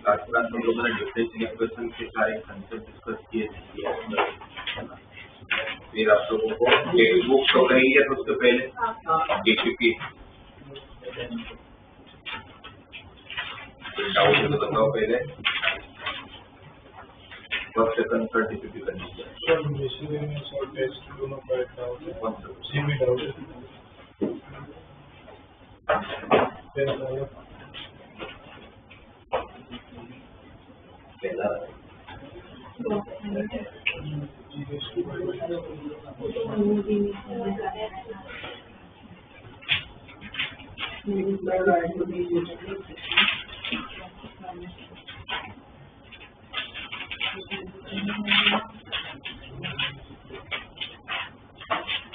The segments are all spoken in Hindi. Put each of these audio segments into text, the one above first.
लास्ट क्लास में लोगों ने डिफरेंशियल इक्वेशन के सारे कंसेप्ट डिस्कस किए थे, फिर आप लोगों को टेक्स्ट बुक तो कही है, तो उससे पहले डीपीपी डाउट है तो बताओ पहले फर्स्ट सेकंड थर्ड डीपीपी करनी चाहिए।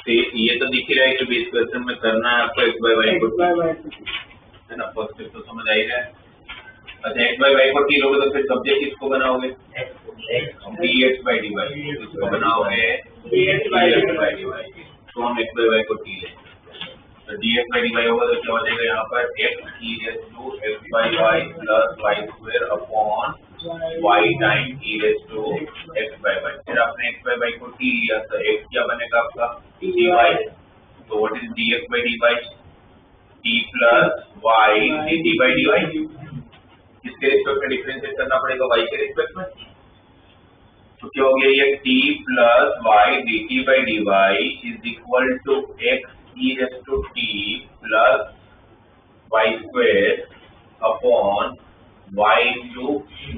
ये तो दिख ही रहा है कि बीस क्वेश्चन में करना है आपको x बाई वाई को, है ना। फर्स्ट तो समझ आई है। अच्छा x बाई वाई को टी लोगे तो फिर सब्जेक्ट किसको बनाओगे? dx बाई dy इसको बनाओगे dx बाई dy। तो हम x बाई वाई को टी लेंगे, तो dx बाई dy होगा तो क्या हो जाएगा यहाँ पर x e raise to x by Y plus Y square upon y time e raise to x by Y. फिर आपने x बाई वाई को टी लिया तो x क्या बनेगा आपका dy। तो what is dx by dy? t plus y dt by dy। किसके रिस्पेक्ट में डिफरेंशिएट करना पड़ेगा? y के रिस्पेक्ट में। तो क्या हो गया ये t plus y dt by dy is equal to x e raise to t plus y square upon y into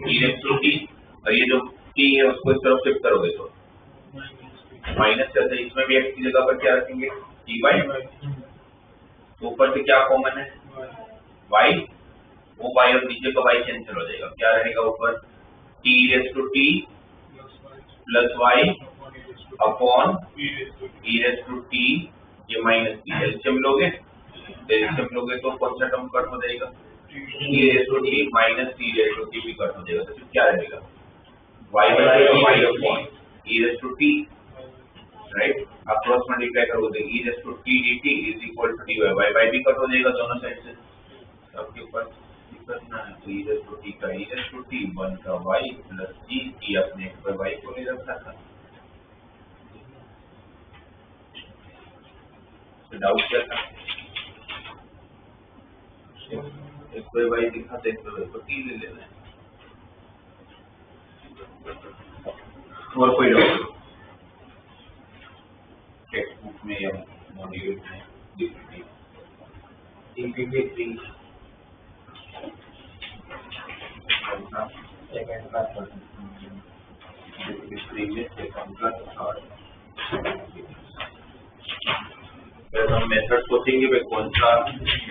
e raise to t। और ये जो t है उसको इस तरफ शिफ्ट करोगे तो माइनस चलते, इसमें भी x की जगह पर क्या रखेंगे टी वाई। तो ऊपर से क्या कॉमन है y, वो y और नीचे का y कैंसिल हो जाएगा, क्या रहेगा ऊपर t raise to t plus y upon e raise to t, ये माइनस t। एलसीएम लोगे तो कौन सा टर्म कट हो जाएगा? e raise to t minus t raise to t भी कट हो जाएगा। तो क्या रहेगा y बचेगा y upon e raise to t, right. आप क्रॉस मल्टीप्लाई करोगे e raise to t dt is equal to dy। y भी कट हो जाएगा दोनों साइड से, आपके ऊपर करना है। तो e रेज़ टू t का e रेज़ टू t 1 का y प्लस t अपने x पर y को ले रखा था। तो डाउट क्या था? x पर y दिखाते x पर y को t ले लेना है। और कोई डाउट टेक्स्ट बुक में या मॉड्यूल में डीपीपी 3 सेकंड का डीपीपी 3 में सेकंड का थर्ड। फिर हम मेथड सोचेंगे भाई कौन सा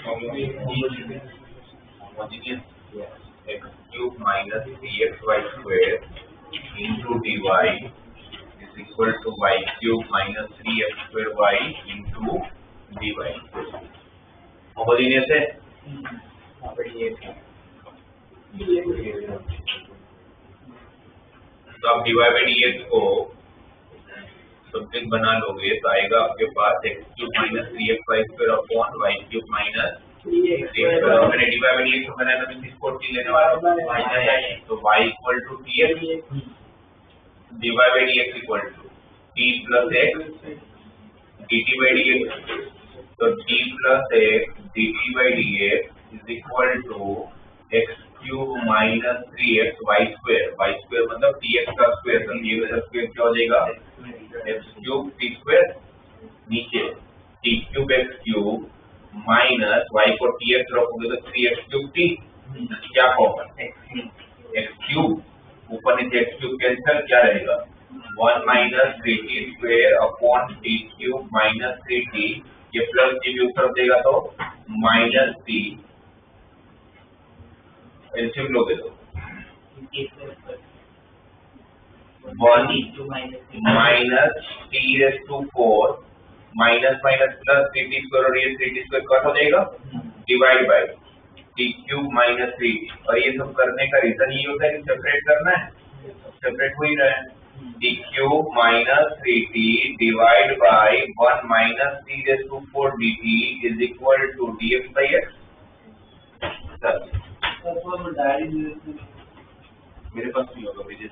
homogeneous x cube minus 3xy square into dy is equal to y cube minus 3x square y into dy। Homogeneous है। तो आप dy by dx को सब्जेक्ट बना लोगे तो आएगा आपके पास x cube minus 3xy square upon y cube minus 3x। मैंने dy by dx को बनाया तो इसको t लेने वाला हूँ, तो y equal to tx dy by dx equal to t plus x dt by dx। तो t plus x dt by dx is equal to x cube minus 3x y square मतलब tx का स्क्वायर, तो ये का स्क्वायर क्या हो जाएगा x क्यूब t स्क्वायर, नीचे t cube x cube minus y को tx रखोगे तो 3x क्यूब t, क्या कॉमन x क्यूब, ऊपर नीचे x क्यूब कैंसिल, क्या रहेगा 1 minus 3t square upon t cube minus 3t। ये प्लस t भी ऊपर देगा तो माइनस t। एलसीएम लोगे तो 1 minus t raise to 4 minus minus plus 3t square और ये 3t स्क्वायर कट हो जाएगा, divide by t cube minus 3t। और ये सब करने का रीजन ये होता है कि सेपरेट करना है, सेपरेट हो ही रहा है। T cube minus 3t divide by 1 minus t raise to 4 dt is equal to dx by x। मेरे पास नहीं होगा मुझे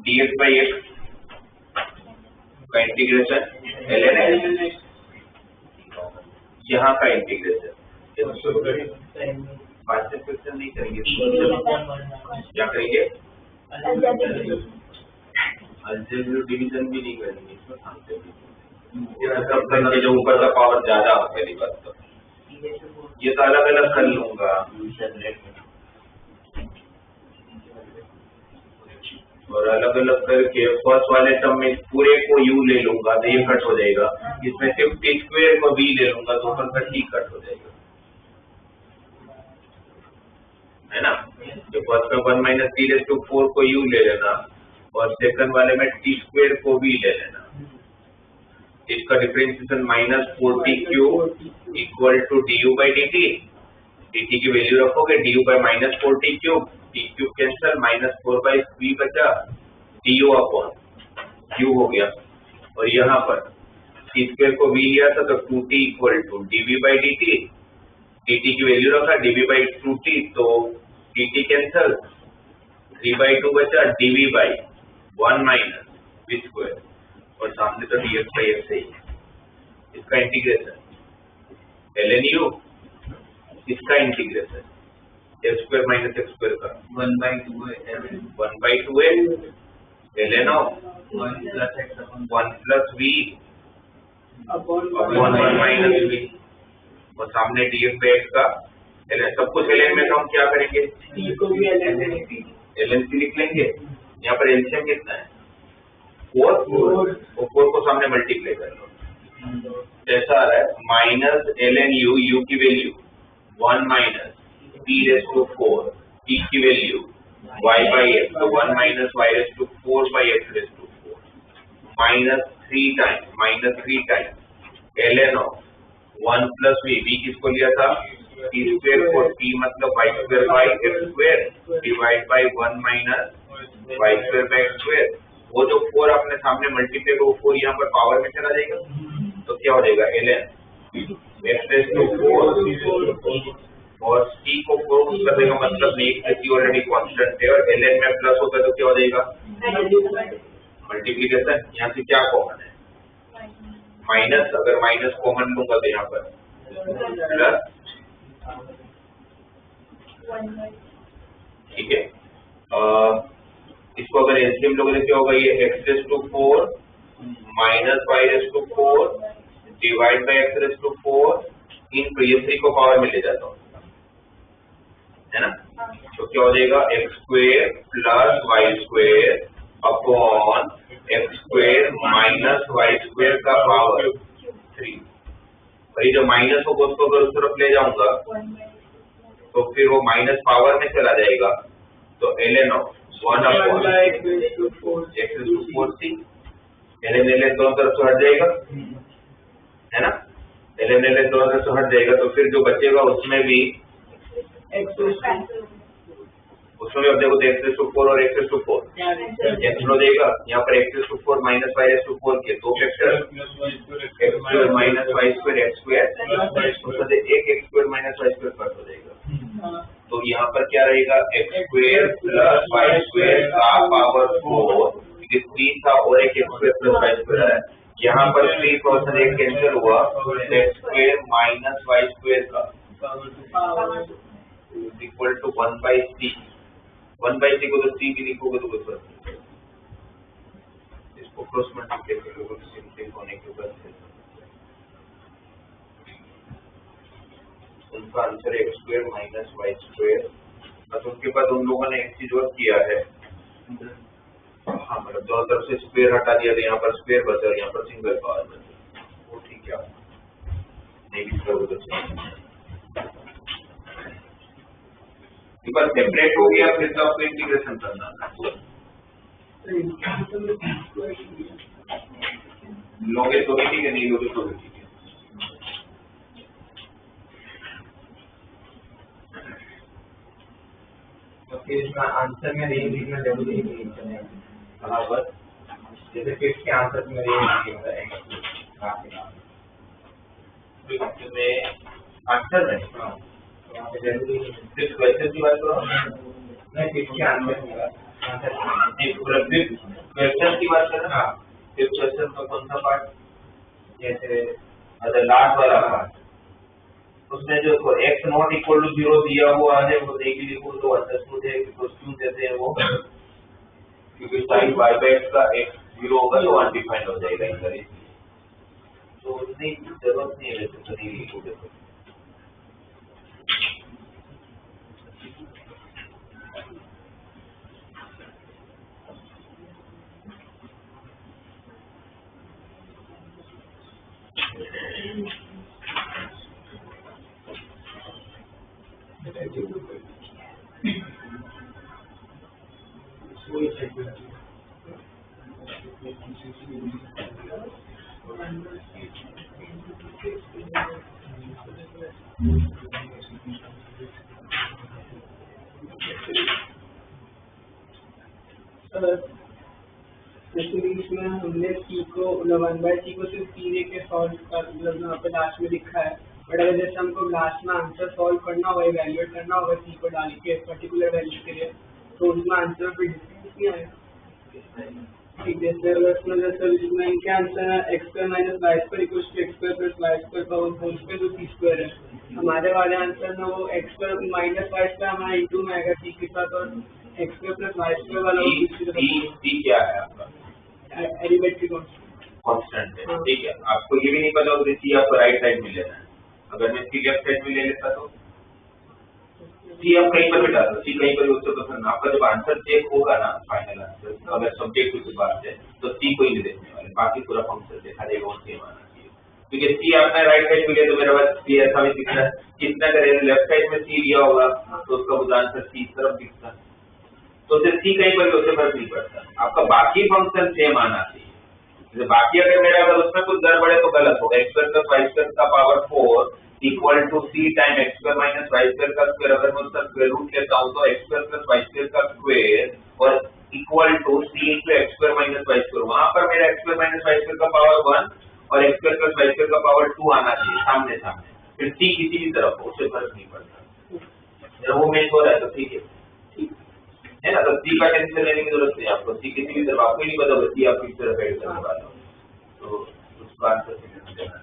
dx by x का इंटीग्रेशन ln x, यहाँ का इंटीग्रेशन पार्टिसिपेशन नहीं करेंगे, क्या करेंगे? अलजेब्रिक डिवीजन भी नहीं करेंगे, सब करना जो ऊपर का पावर ज्यादा हो पहली बात तो ये तो अलग अलग कर लूंगा और अलग अलग करके फर्स्ट वाले टर्म में पूरे को u ले लूंगा तो ये कट हो जाएगा, इसमें सिर्फ टी स्क्वायर को v ले लूंगा तो ऊपर का t कट हो जाएगा, है ना। तो फर्स्ट में 1 माइनस टी रेज़ टू 4 को u ले लेना और सेकंड वाले में टी स्क्वायर को v ले लेना, इसका differentiation minus 4t cube equal to du by dt, dt की वैल्यू रखोगे du बाई minus 4t cube, t cube cancel minus 4 by v बचा du अपॉन q हो गया, और यहाँ पर t स्क्वायर को v लिया था तो 2t equal to dv by dt, dt की वैल्यू रखा dv बाई 2t तो dt कैंसल 3 बाई 2 बचा dv by 1 minus v square और सामने तो dx बाई x है, इसका इंटीग्रेशन ln u, इसका integration x square minus x square का 1 बाई 2 है ln of 1 plus v upon 1 minus v और सामने dx बाई x का ln, सब कुछ ln में तो हम क्या करेंगे ln c लिख लेंगे, यहाँ पर एलसीएम कितना है 4 और 4 को सामने मल्टीप्लाई कर लो, ऐसा आ रहा है माइनस ln u की value 1 minus t raise to 4 t की वैल्यू y बाई x तो 1 minus y raise to 4 by x raise to 4 minus 3 times ln of 1 plus v किसको लिया था t स्क्वायर को t मतलब y square by x square divide by 1 minus y square by x square, वो जो 4 आपने सामने मल्टीप्लाई को 4 यहाँ पर पावर में चला जाएगा तो क्या हो जाएगा ln x रेज़ टू 4 और c को 4 करने का मतलब नहीं है कि ऑलरेडी कांस्टेंट है और ln में प्लस होगा तो क्या हो जाएगा मल्टीप्लिकेशन, यहाँ से क्या कॉमन है माइनस, अगर माइनस कॉमन लूंगा तो यहाँ पर प्लस, ठीक है। इसको अगर एलसीएम लोगे तो क्या होगा ये x raise to 4 minus y raise to 4 divide by x raise to 4 इन ये 3 को पावर में ले जाता हूँ, है ना, तो क्या हो जाएगा x square plus y square upon x square minus y square का पावर 3, और ये जो माइनस को उसको अगर उस तरफ ले जाऊंगा तो फिर वो माइनस पावर में चला जाएगा तो ln of 1 upon x raise to 4c ln दोनों तरफ से हट जाएगा, है ना, ln दोनों तरफ से हट जाएगा तो फिर जो बचेगा उसमें भी अब देखो x रेज़ टू 4 और x रेज़ टू 4 कैंसिल हो जाएगा, यहाँ पर x raise to 4 minus y raise to 4 के दो factor x square minus y square x square एक x square minus y square cut हो जाएगा, तो यहाँ पर क्या रहेगा x square plus y square का पावर 4, 3 था और एक x square plus y square है, यहाँ पर 3% एक कैंसिल हुआ x square minus y square का equal to 1 by c, 1 by c को तो c भी लिखोगे तो कुछ फर्क नहीं, इसको क्रॉस मल्टीप्लाई करोगे तो सिंपल होने के बाद उनका answer x square minus y square, बस उसके बाद उन लोगों ने एक चीज और किया है, हाँ मतलब दोनों तरफ से स्क्वायर हटा दिया तो यहाँ पर स्क्वायर बचा और यहाँ पर सिंगल पावर बचा, वो ठीक है नहीं लिख करोगे तो एक बार सेपरेट हो गया फिर तो आपको इंटीग्रेशन करना लोगे तो भी ठीक है, नहीं लोगे तो भी ठीक है। फिर इसमें आंसर में रेंज लिखना जरूरी नहीं है बराबर। जैसे फिफ्थ के आंसर में रेंज लिखा है आंसर में हाँ वहाँ पे जरूरी नहीं है। सिर्फ क्वेश्चन की बात करो नहीं फिफ्थ के आंसर में क्वेश्चन की बात करें। हाँ फिर क्वेश्चन का कौन सा पार्ट? जैसे अच्छा लास्ट वाला पार्ट, उसमें जो x नॉट इक्वल टू 0 दिया हुआ है वो देखिए लिखो तो अंडरस्टूड है कि क्यों देते हैं वो, क्योंकि साइन y बाय x का x 0 होगा तो अनडिफाइंड हो जाएगा इधर, तो नहीं जरूरत नहीं है वैसे तो नहीं लिखोगे तो। इसमें हमने c को 1/c को सिर्फ c दे के सॉल्व कर मतलब यहाँ पे लास्ट में लिखा है, बट अगर जैसे हमको लास्ट में आंसर सॉल्व करना होगा इवैल्यूएट करना होगा c को डाल के पर्टिकुलर वैल्यू के लिए, तो उसमें आंसर पे डिफरेंस नहीं आएगा। ठीक जैसे अगर इसमें जैसे इसमें इनके आंसर है x² - y² = x² + y² का होल स्क्वायर जो c² है, हमारे वाले आंसर में वो x² - y² हमारा इंटू में आएगा c के साथ, और x² + y² वाला c क्या है आपका? एरिथमेटिक कांस्टेंट है, ठीक है। आपको ये भी नहीं पता होगा कि आपको राइट साइड में लेना है, अगर मैं सी लेफ्ट साइड में ले लेता तो सी आप कहीं पर भी डाल दो, सी कहीं पर भी उससे पसंद। आपका जब आंसर चेक होगा ना फाइनल आंसर, अगर सब्जेक्ट की बात है तो सी को ही नहीं देखने वाले, बाकी पूरा फंक्शन देखा जाएगा और सेम आना चाहिए, क्योंकि सी आपने राइट साइड में लिया तो मेरा पास सी ऐसा भी दिख रहा है, कितना करें लेफ्ट साइड में सी लिया होगा तो उसका खुद आंसर सी तरफ दिखता है, तो सिर्फ सी कहीं पर भी उससे फर्क नहीं पड़ता, आपका बाकी फंक्शन सेम आना चाहिए। बाकी अगर मेरा अगर उसमें कुछ गड़बड़ है तो गलत होगा। x² + y² का power 4 equal to c time x² - y² का स्क्वायर, अगर मैं उसका स्क्वायर रूट लेता हूँ तो x² + y² का स्क्वायर और equal to c × x² - y², वहां पर मेरा x² - y² का पावर 1 और x² + y² का पावर 2 आना चाहिए सामने सामने, फिर c किसी भी तरफ हो उससे फर्क नहीं पड़ता। जब वो मैच हो रहा है तो ठीक है ना, तो सी का टेंशन लेने की जरूरत नहीं है आपको, सी किसी भी तरफ, आपको ही नहीं पता सी आप किस तरफ ऐड करने वाला हो, तो उसका आंसर देना।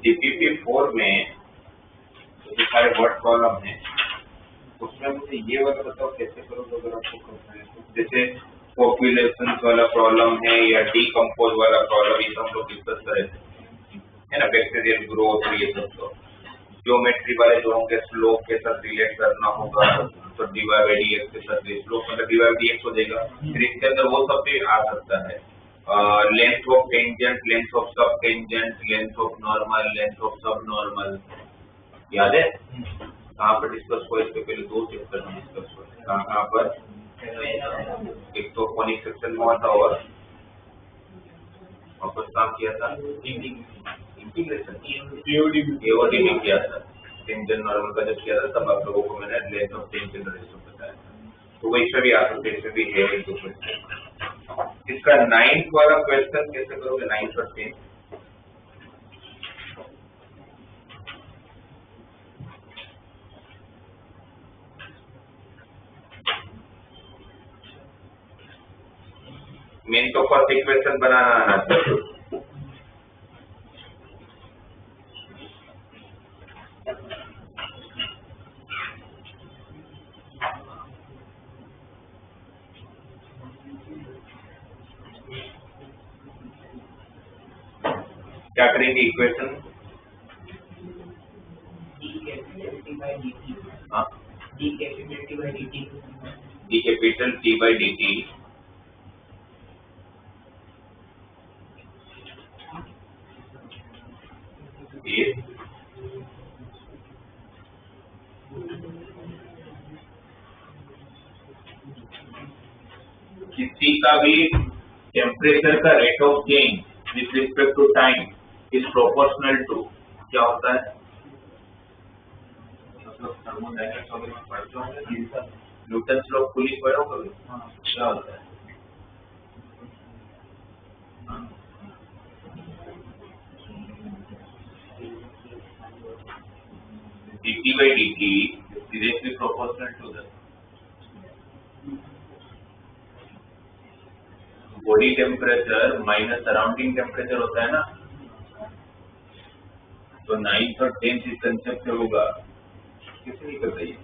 DPP4 में जो सारे वर्ड कॉलम है उसमें मुझे ये वाला बताओ कैसे करोगे अगर आपको करना है तो। जैसे पॉपुलेशन वाला प्रॉब्लम है या डीकम्पोज वाला प्रॉब्लम, ये सब हम लोग डिस्कस करे थे, है ना, बैक्टीरियल ग्रोथ और ये सब। तो ज्योमेट्री वाले जो होंगे स्लोप के साथ रिलेट करना होगा, तो डीवाई बाई डीएक्स के साथ स्लोप मतलब डीवाई बाई डीएक्स हो जाएगा। फिर इसके अंदर वो सब भी आ सकता है, length of tangent, length of sub tangent, length of normal, length of sub normal, याद है कहाँ पर डिस्कस हुआ? इसके पहले 2 चैप्टर में डिस्कस हुआ है। कहाँ पर? एक तो कॉनिक सेक्शन में हुआ था और वापस काम किया था इंटीग्रेशन, एओडी में किया था। टेंजेंट नॉर्मल का जब किया था तब आप लोगों को मैंने लेंथ ऑफ टेंजेंट रेशियो बताया था। तो वो इसमें भी आ सकते हैं, इसमें भी है एक 2 क्वेश्चन। इसका 9th वाला क्वेश्चन कैसे करोगे? 9th और 10th मेन तो फर्स्ट इक्वेशन बनाना आना चाहिए। क्या करेंगे इक्वेशन? हाँ, d capital T by d T किसी का भी टेम्परेचर का rate of change with respect to time is proportional to क्या होता है? मतलब थर्मोडायनेमिक्स वगैरह में पढ़ते होंगे, न्यूटन्स लॉ खुली पढ़ो कभी? क्या होता है? dt by dt is directly proportional to the body temperature minus surrounding temperature होता है ना। तो 9th और 10th इस कंसेप्ट से होगा, किसे नहीं करता ये?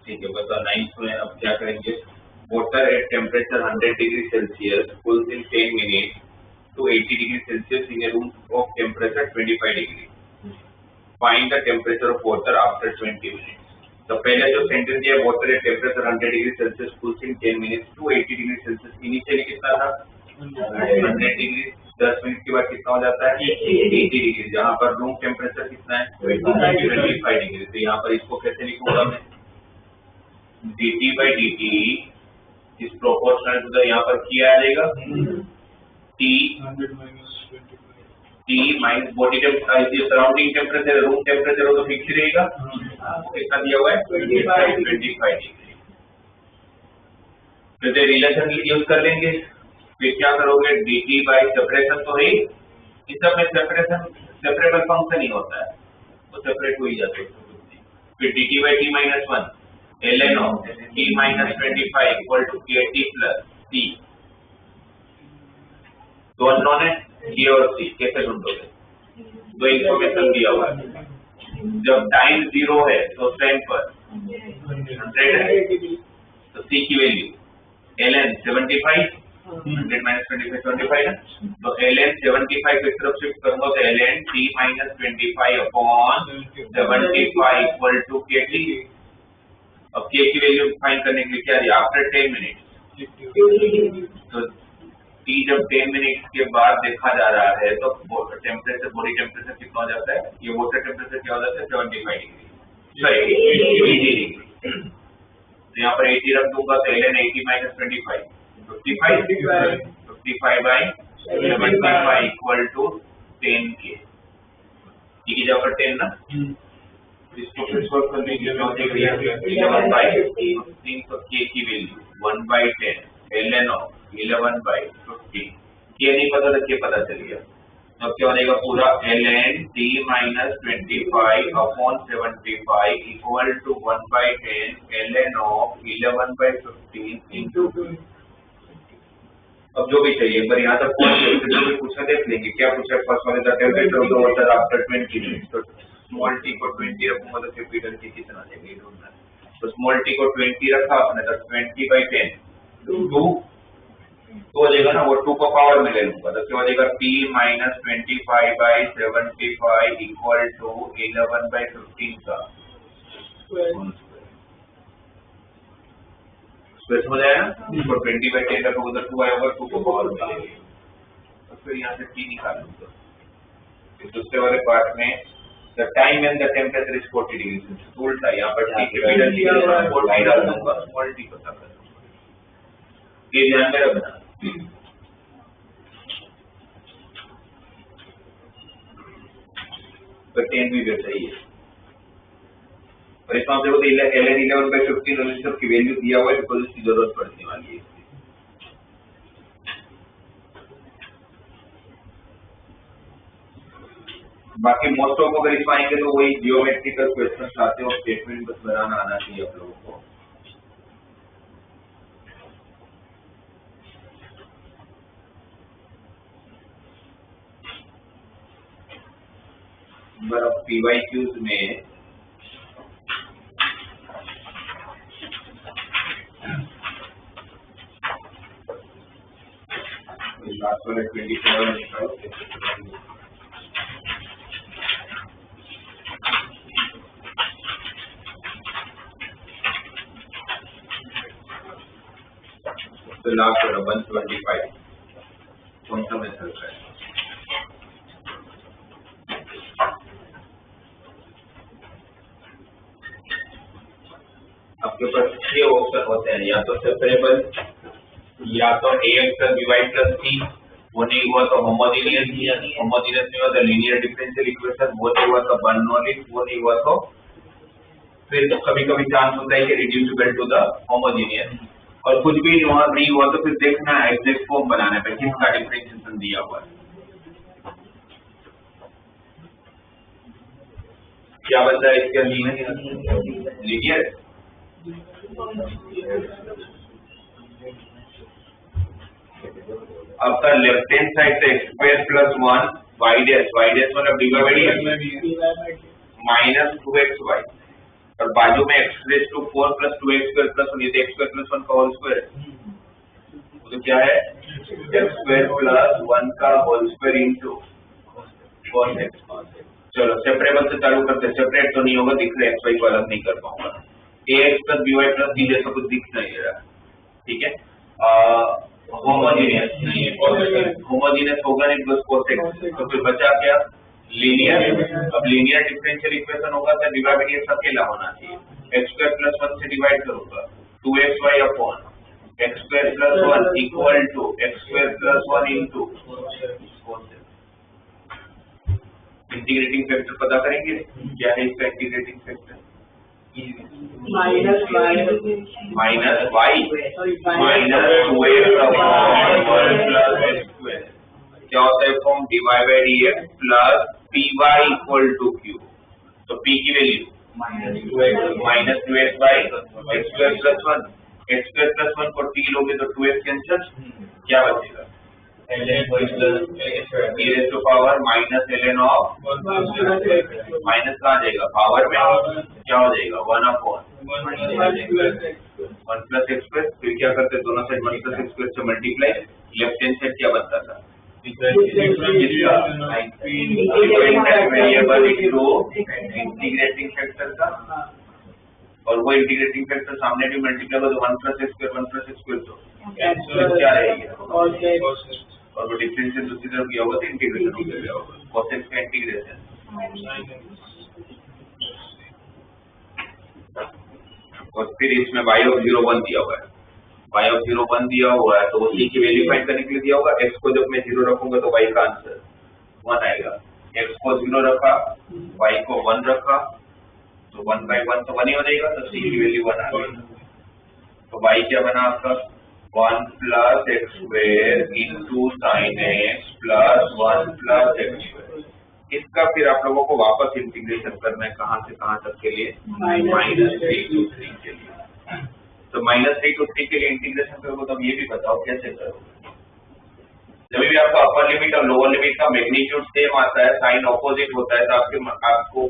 ठीक है, बताओ 9th में अब क्या करेंगे? water at temperature 100 degree Celsius cools in 10 minutes to 80 degree Celsius in a room of temperature 25 degree. Find the temperature of water after 20 minutes. तो पहले जो सेंटेंस दिया water at temperature 100 degree Celsius cools in 10 minutes to 80 degree Celsius, initially कितना था? 100 डिग्री, 10 मिनट के बाद कितना हो जाता है? 80 डिग्री, जहाँ पर रूम टेम्परेचर कितना है? 25 डिग्री। तो यहाँ पर इसको कैसे लिखूंगा मैं? dt by dt is proportional to the, यहाँ पर क्या आ जाएगा? T minus body temperature, surrounding temperature, room temperature हो तो फिक्स रहेगा। कितना दिया हुआ है? 25 डिग्री। फिर से रिलेशन यूज कर लेंगे। फिर क्या करोगे? dt बाई सेपरेशन तो है, इस सब में सेपरेशन सेपरेबल फंक्शन ही होता है, वो सेपरेट हो ही जाते हैं। फिर dt by t minus 1 ln of t minus 25 equal to kt plus c। दो अननोन है k और c, कैसे ढूंढोगे? 2 इंफॉर्मेशन दिया हुआ है। जब टाइम 0 है तो टाइम पर 100 है, तो c की वैल्यू ln 75, 100 माइनस 25 25 है, तो ln 75 की तरफ शिफ्ट करूंगा तो ln t minus 25 upon 75 equal to kt। अब k की वैल्यू फाइंड करने के लिए क्या दिया? After 10 minute. तो t जब 10 मिनट के बाद देखा जा रहा है तो टेम्परेचर, बॉडी टेम्परेचर कितना हो जाता है? ये वाटर टेम्परेचर क्या हो जाता है? 75 डिग्री, सॉरी 80 डिग्री। तो यहाँ पर 80 रख दूंगा तो ln 80 minus 25 55 65/75 equal to 10k। ये की जगह 10 ना, इसको फिर सॉल्व कर लीजिए। 11/15 तो k की वैल्यू 1/10 ln of 11/15। k नहीं पता तो k पता चल गया, तो क्या हो जाएगा पूरा ln t minus 25/75 equal to 1/10 ln of 11/15 into। अब जो भी चाहिए एक बार यहाँ तक पहुंच गए, फिर जो भी पूछा देख लेंगे। क्या पूछा फर्स्ट वाले the temperature of the water after 20 minutes, तो स्मॉल टी को 20 रखूंगा तो कैपिटल टी कितना देगा ये ढूंढना है। तो स्मॉल टी को 20 रखा आपने तो 20/10 2 तो हो जाएगा ना, वो 2 को पावर में ले लूंगा तो क्या हो जाएगा t minus 25/75 इक्वल टू 11/15 का स्क्वायर हो जाएगा। इसको 20/10 रखोगे तो 2 आएगा, 2 को पावर में ले लेंगे और फिर यहाँ से t निकालूंगा। फिर दूसरे वाले पार्ट में the time and the temperature is 40 degrees Celsius, उल्टा यहाँ पर t कैपिटल टी 40 डाल दूंगा, स्मॉल टी पता कर दूंगा। ये ध्यान में रखना। तो 10 भी वैसा ही है। और इसमें आप देखो तो ln 11/15 रेजिस्टर की वैल्यू दिया हुआ है, बिकॉज इसकी जरूरत पड़ने वाली है। बाकी मोस्ट ऑफ अगर इसमें आएंगे तो वही जियोमेट्रिकल क्वेश्चन आते हैं और स्टेटमेंट बस बनाना आना चाहिए आप लोगों को। PYQs में लास्ट वाले 27 निकालो। तो लास्ट वाला 125 कौन सा मेथड है? आपके पास 6 ऑप्शन होते हैं, या तो सेपरेबल, या तो ax plus by plus c, वो नहीं हुआ तो होमोजेनियस नहीं हुआ तो लीनियर डिफरेंशियल इक्वेशन, वो नहीं हुआ तो बर्नौली, वो नहीं हुआ तो फिर तो कभी कभी चांस होता है कि रिड्यूसिबल टू द होमोजेनियस, और कुछ भी नहीं हुआ तो फिर देखना है एग्जैक्ट फॉर्म बनाने पे किसका डिफरेंशिएशन दिया हुआ है। क्या बनता है इसका लीनियर। आपका लेफ्ट हैंड साइड से x square plus 1 y dash मतलब डिवाइडेड माइनस 2xy, और बाजू में x raise to 4 plus 2x square plus 1, ये तो x स्क्वायर प्लस 1 का होल स्क्वायर है, तो क्या है x स्क्वायर प्लस 1 का whole square into cos x। चलो सेपरेबल से चालू करते हैं, सेपरेट तो नहीं होगा, दिख रहा है xy को अलग नहीं कर पाऊंगा। ax plus by plus c जैसा कुछ दिख नहीं रहा, ठीक है। होमोजेनियस नहीं है, होमोजेनियस होगा नहीं बस cos x, तो फिर बचा क्या लीनियर। अब लीनियर डिफरेंशियल इक्वेशन होगा तो डिवाइडेड अकेला होना चाहिए, x स्क्वायर प्लस 1 से डिवाइड करूंगा 2xy upon x square plus 1 equal to x square plus 1 into integrating factor पता करेंगे क्या है इसका integrating factor. Minus y minus 2x upon 1 plus x square, क्या होता है form dy by dx plus py equal to q, तो p की value minus 2x by x square plus 1, x square plus 1 को t लोगे तो 2x कैंसिल, क्या बचेगा e raise to power minus ln of minus कहाँ जाएगा पावर में, क्या हो जाएगा 1 अपॉन 1 प्लस x स्क्वायर, फिर क्या करते हैं दोनों साइड 1 प्लस x स्क्वायर से मल्टीप्लाई, लेफ्ट हैंड साइड क्या बनता था वेरिएबल इनटू इंटीग्रेटिंग फैक्टर का, और वो इंटीग्रेटिंग फैक्टर सामने भी मल्टीप्लाई हो तो 1 प्लस x स्क्वायर तो क्या रहेगा, और वो डिफरेंशियल दूसरी तरफ किया होगा तो इंटीग्रेशन हो गया होगा, cos x का इंटीग्रेशन। और फिर इसमें y of 0 1 दिया हुआ है, y ऑफ 0 1 दिया हुआ है तो वो c की वैल्यू फाइंड करने के लिए दिया होगा। x को जब मैं 0 रखूंगा तो y का आंसर 1 आएगा। x को 0 रखा, y को 1 रखा तो 1 by 1 तो 1 ही हो जाएगा, तो c की वैल्यू 1 आ गई। तो y क्या बना आपका 1 plus x square into sin x plus 1 plus x square। इसका फिर आप लोगों को वापस इंटीग्रेशन करना है, कहाँ से कहाँ तक के लिए, -3 to 3 के लिए। तो -3 to 3 के लिए इंटीग्रेशन करोगे तो अब ये भी बताओ कैसे करोगे। जब भी आपका अपर लिमिट और लोअर लिमिट का मैग्नीट्यूड सेम आता है, साइन ऑपोजिट होता है, तो आपको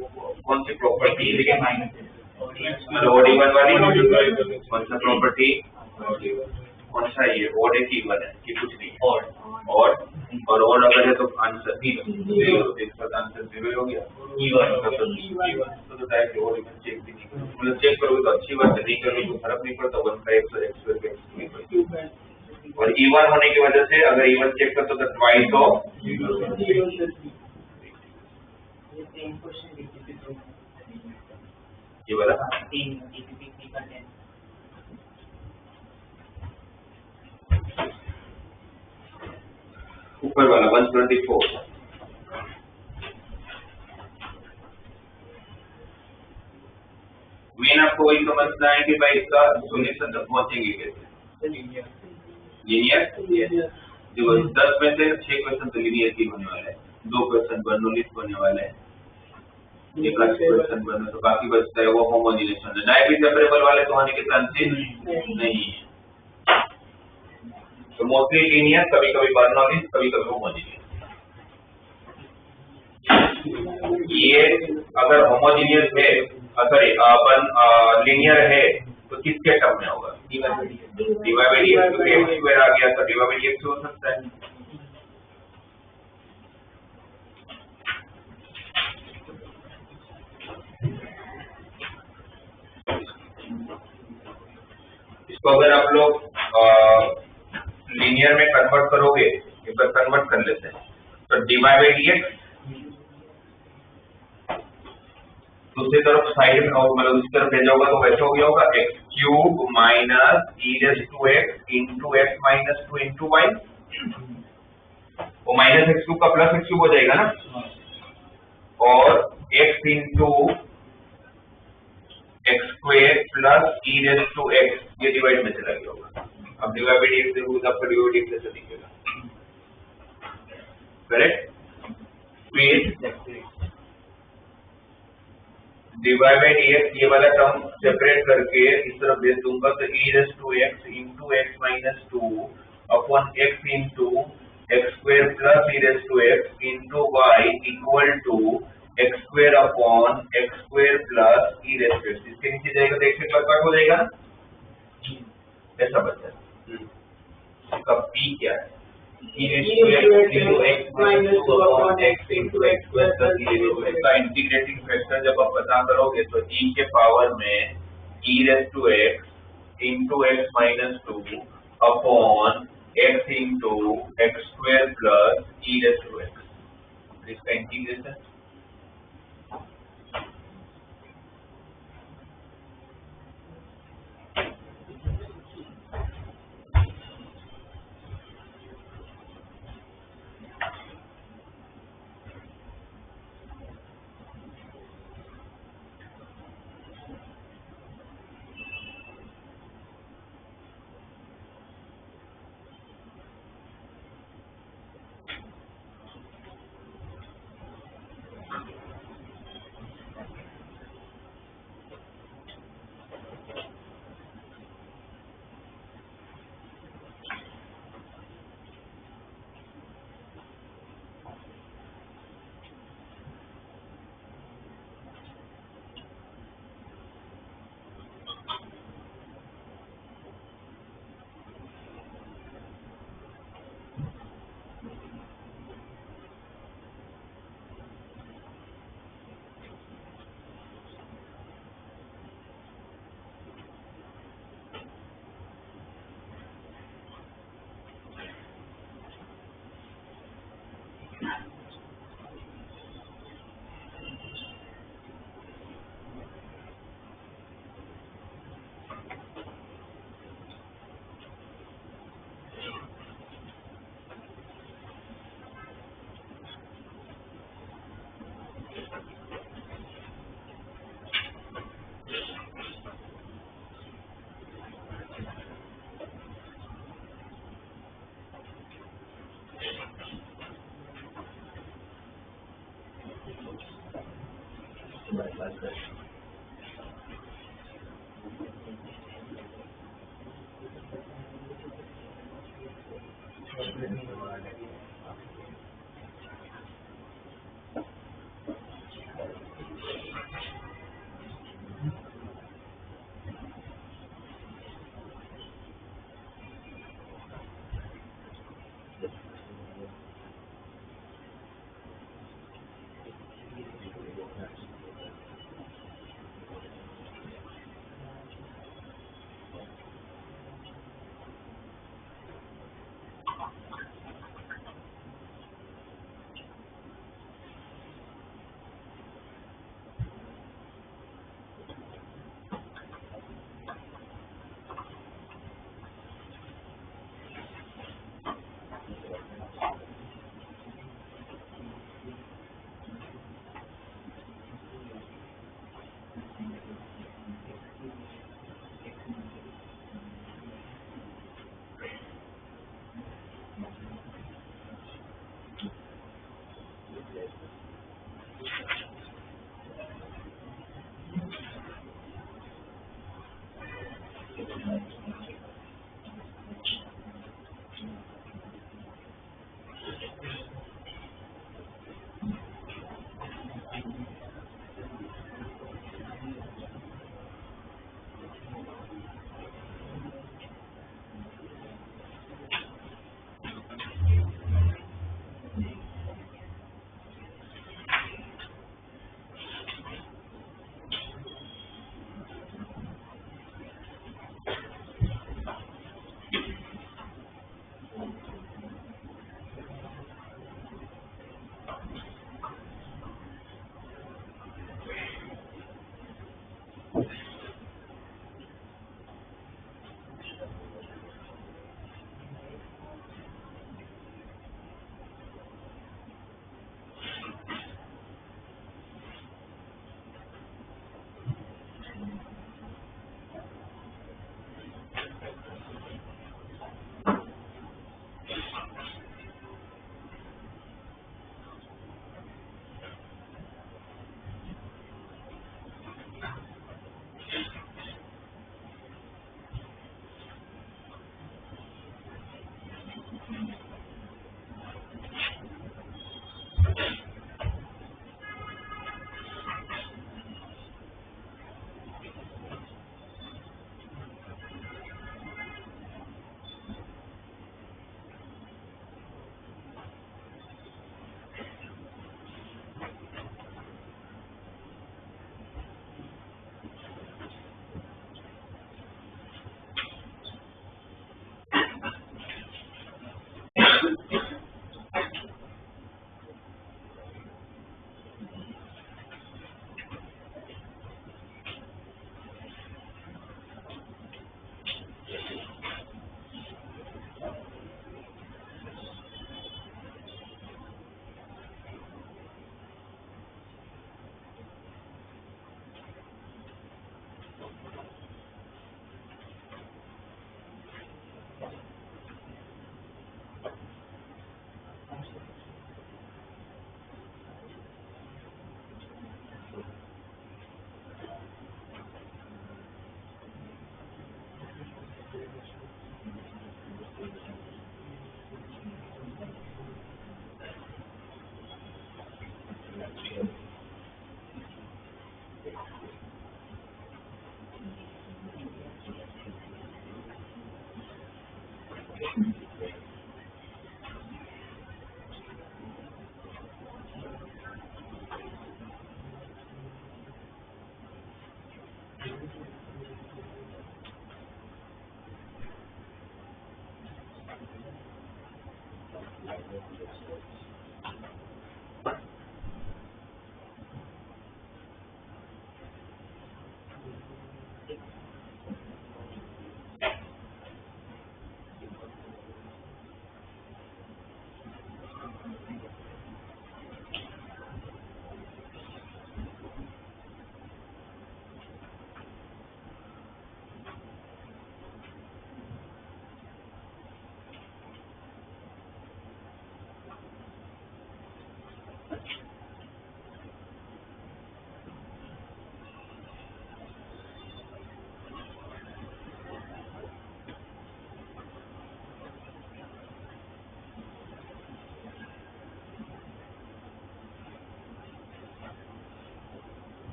कौन सी प्रॉपर्टी ओड इवन वाली, कौन सा प्रॉपर्टी, कौन सा ये ओड है कि इवन है कि कुछ नहीं, ओड और ओड अगर है तो आंसर इसका आंसर 0 हो गया, तो डायरेक्ट ओड इवन चेक भी नहीं करोगे, मतलब चेक करोगे तो अच्छी बात है, नहीं करोगे तो फर्क नहीं पड़ता, 1 का x और x स्क्वायर का x। और इवन होने की वजह से अगर इवन चेक करते तो ट्वाइस ऑफ 0। ये वाला ऊपर वाला 124। मेन आपको वही समझना है कि भाई इसका सोल्यूशन तक पहुंचेंगे कैसे, लीनियर। देखो 10 में से 6 क्वेश्चन तो लीनियर ही होने वाले हैं, 2 क्वेश्चन बर्नौलीज होने वाले हैं, एक क्वेश्चन बने तो बाकी बचता है वो होमोजीनियस होना। डायरेक्टली सेपरेबल वाले तो होने के चांसेस नहीं है, तो मोस्टली लीनियर, कभी कभी बर्नौलीज, कभी कभी होमोजीनियस। ये अगर होमोजीनियस है, सॉरी लीनियर है तो किसके टर्म में होगा, dy by dx, क्योंकि x स्क्वायर आ गया तो dy by dx हो सकता है। इसको अगर आप लोग लीनियर में कन्वर्ट करोगे, एक बार कन्वर्ट कर लेते हैं, तो dy by dx दूसरी तरफ साइड में मतलब दूसरी तरफ ले जाओगे तो वैसे हो गया होगा x cube minus e raise to x into x minus 2 into y, वो माइनस x क्यूब का प्लस x क्यूब हो जाएगा ना, और x into x square plus e raise to x, ये डिवाइड में चला गया होगा। अब डिवाइड बाय dx देखोगे तो आपका डिवाइड कैसे दिखेगा, करेक्ट। फिर डिवाइड बाय dx ये वाला टर्म सेपरेट करके इस तरफ भेज दूंगा तो e raise to x into x minus 2 upon x into x square plus e raise to x into y equal to x square upon x square plus e raise to x। इसके नीचे जाएगा तो x स्क्वायर कट हो जाएगा ना, ऐसा बचता है। इसका p क्या है, e raise to x minus 2 upon x into x square plus e raise to x का इंटीग्रेटिंग फैक्टर जब आप पता करोगे तो e के पावर में e raise to x into x minus 2 upon x into x square plus e raise to x, इसका इंटीग्रेशन।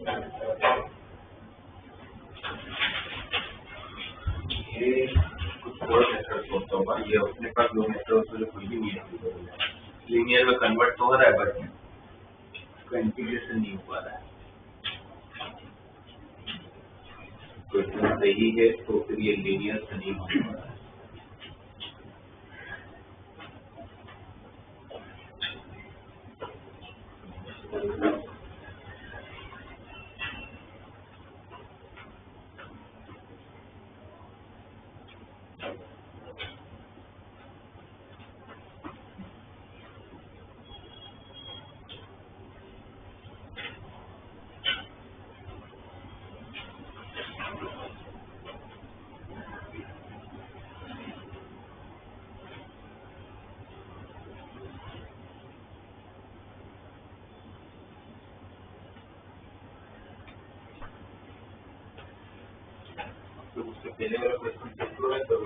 ये कुछ और मेथड सोचता होगा, ये अपने पास दो मेथड से कोई भी नहीं है, लीनियर में कन्वर्ट तो हो रहा है बट उसका इंटीग्रेशन नहीं हो पा रहा है। तो इसमें सही है तो फिर ये लीनियर से नहीं हो पा रहा है। तो उससे पहले वाला क्वेश्चन कंट्रोल है तो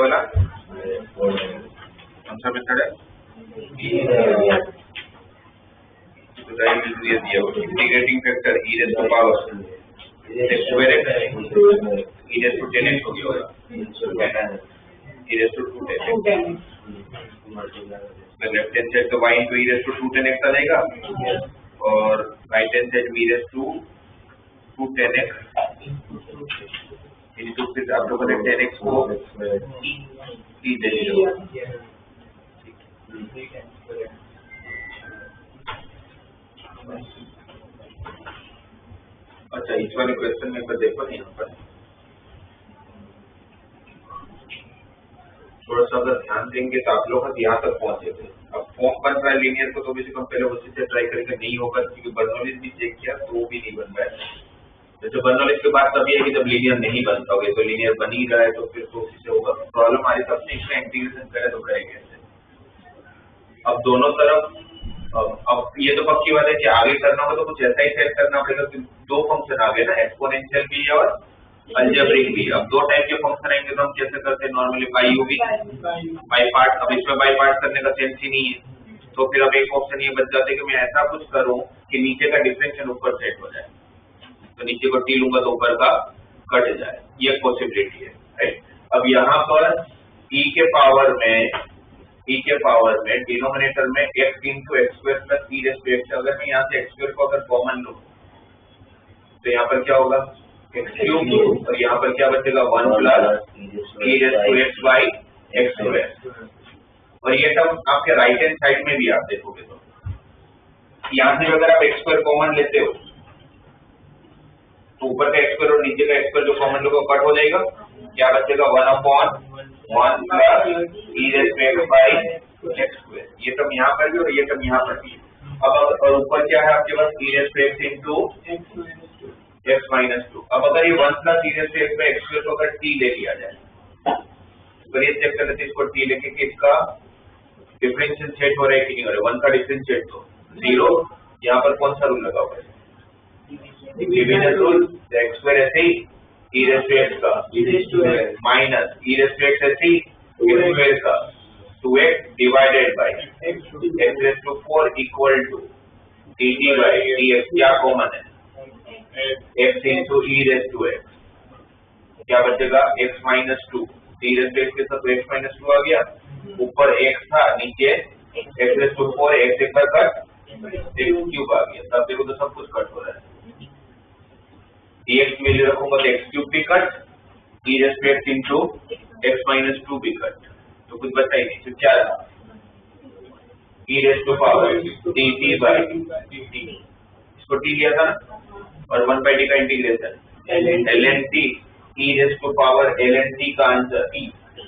वाला कौन सा मेथड है? Integrating factor e raise to power x square x e raise to 10x हो गया होगा, e raise to 210x। Left hand side तो y into e raise to 210x आ जाएगा और right hand side e raise to 210x into फिर आप लोगों ने 10x को e दे दिया। अच्छा, इस वाले क्वेश्चन में पर देखो यहाँ पर थोड़ा सा अगर ध्यान देंगे तो आप लोग यहाँ तक पहुंचे थे। अब फॉर्म बन रहा है लीनियर को, तो भी हम पहले उसी से ट्राई करके नहीं होगा, क्योंकि बर्नौलीज भी चेक किया तो वो भी नहीं बन पाया। जैसे बर्नौलीज के बाद तभी है कि जब लीनियर नहीं बनता होगा, तो लीनियर बन ही रहा है तो फिर तो उसी से होगा। प्रॉब्लम हमारी तब से इसका इंटीग्रेशन करे तो करेंगे। अब दोनों तरफ अब ये तो पक्की बात है कि आगे करना होगा तो कुछ ऐसा ही सेट करना पड़ेगा कि दो फंक्शन आ गए ना, एक्सपोनेंशियल भी और अलजेब्रिक भी। अब दो टाइप के फंक्शन आएंगे तो हम कैसे करते हैं नॉर्मली? बाई यू भी बाई पार्ट। अब इसमें बाई पार्ट करने का सेंस ही नहीं है, तो फिर अब एक ऑप्शन ये बच जाता है कि मैं ऐसा कुछ करूं कि नीचे का डिफरेंशियल ऊपर सेट हो जाए, तो नीचे को टी लूंगा तो ऊपर का कट जाए, ये पॉसिबिलिटी है, राइट। अब यहाँ पर e के पावर में डिनोमिनेटर में x into x square plus e raised to x, अगर मैं यहाँ से x square को अगर कॉमन लूं तो यहाँ पर क्या होगा? x क्यूब, और यहाँ पर क्या बचेगा? 1 plus e raised to x by x square। और ये टर्म आपके राइट हैंड साइड में भी आप देखोगे तो यहाँ से अगर आप x square कॉमन लेते हो तो ऊपर का x square और नीचे का x square जो कॉमन लोगे कट हो जाएगा, क्या बचेगा? 1/1 plus e raised to x by x square। ये टर्म यहाँ पर भी और ये टर्म यहाँ पर भी। अब और ऊपर क्या है आपके पास? e raised to x into x minus 2। अब अगर ये 1 plus e raised to x by x square को अगर t ले लिया जाए, अगर ये चेक कर लेते इसको t लेके कि इसका डिफरेंशियल सेट हो रहा है कि नहीं हो रहा है। 1 का डिफरेंशियल तो 0, यहाँ पर कौन सा रूल लगा हुआ है? Division rule. x square ऐसे ही e raised to x का minus e raised to x ऐसे ही x square का 2x divided by x raised to 4 equal to dt by dx। क्या कॉमन है? x into e raised to x। क्या बचेगा? x minus 2। e raised to x के साथ x minus 2 आ गया, ऊपर x था, नीचे x raised to 4 x एक बार कट, x क्यूब आ गया। तब देखो तो सब कुछ कट हो रहा है। dx की वैल्यू रखूंगा तो x क्यूब भी cut, e raised to x into x minus 2 भी कट, तो कुछ बचा ही नहीं। तो क्या रहा? e raised to power dt by dt। इसको t लिया था ना, और 1/t का integration ln t e raised to power ln t का आंसर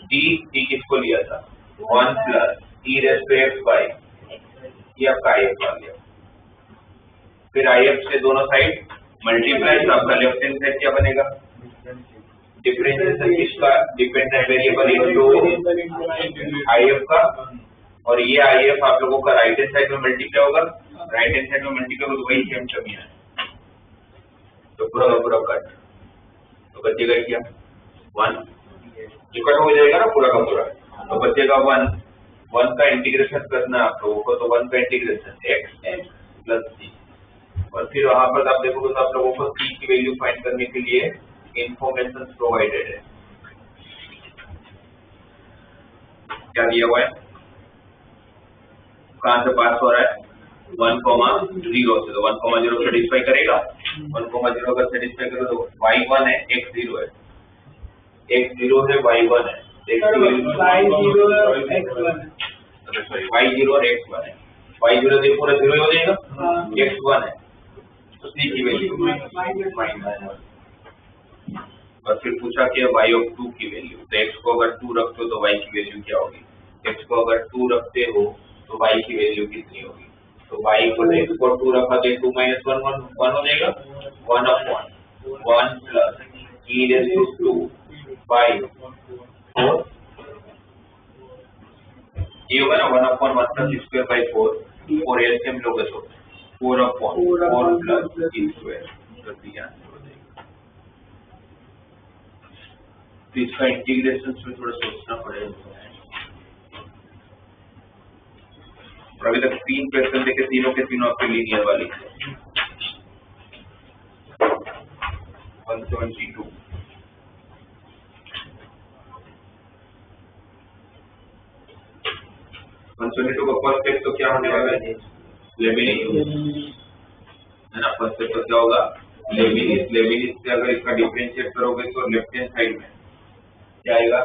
t किसको लिया था? 1 plus e raised to x by, ये आपका if आ गया। फिर if से दोनों साइड मल्टीप्लाई, तो आपका लेफ्ट हैंड साइड क्या बनेगा? डिफरेंशिएशन किसका? डिपेंडेंट वेरिएबल इनटू if का, और ये if आप लोगों का राइट हैंड साइड में मल्टीप्लाई होगा, राइट हैंड साइड में मल्टीप्लाई होगा तो वही सेम टर्म है, तो पूरा का पूरा कट, तो बचेगा क्या? 1, जो कट हो जाएगा ना पूरा का पूरा, तो बचेगा 1 का इंटीग्रेशन करना आप लोगों को, तो 1 का इंटीग्रेशन x प्लस c। और फिर वहां पर आप देखोगे तो आप लोगों को c की वैल्यू फाइंड करने के लिए इंफॉर्मेशन प्रोवाइडेड है। क्या दिया हुआ है? कहां से पास हो रहा है? 1,0 से, तो 1,0 सेटिस्फाई करेगा। 1,0 अगर सेटिस्फाई करो तो y1 है, x0 है, x0 है, y1 है, y0 और x1 है। y0 से पूरा 0 हो जाएगा, x1 है तो c की वैल्यू -1। और फिर पूछा कि y(2) की वैल्यू, तो x को अगर 2 रखते हो तो y की वैल्यू क्या होगी? x को अगर 2 रखते हो तो y की वैल्यू कितनी होगी? तो y को x को 2 रखा तो 2 - 1 1 हो जाएगा, 1/1 plus e raised to 2 by 4, ये होगा ना 1/1 plus e square by 4, 4 LCM लोगे तो 4/4 plus e square, तो ये आंसर हो जाएगा। तो इसका इंटीग्रेशन में थोड़ा सोचना पड़ेगा। और अभी तक 3 क्वेश्चन देखे, तीनों के तीनों आपके लीनियर वाली 172 172 का फर्स्ट स्टेप तो क्या होने वाला है? लेबिनिज है ना। फर्स्ट स्टेप तो क्या होगा? लेबिनिज। लेबिनिज से अगर इसका डिफरेंशिएट करोगे तो लेफ्ट हैंड साइड में क्या आएगा?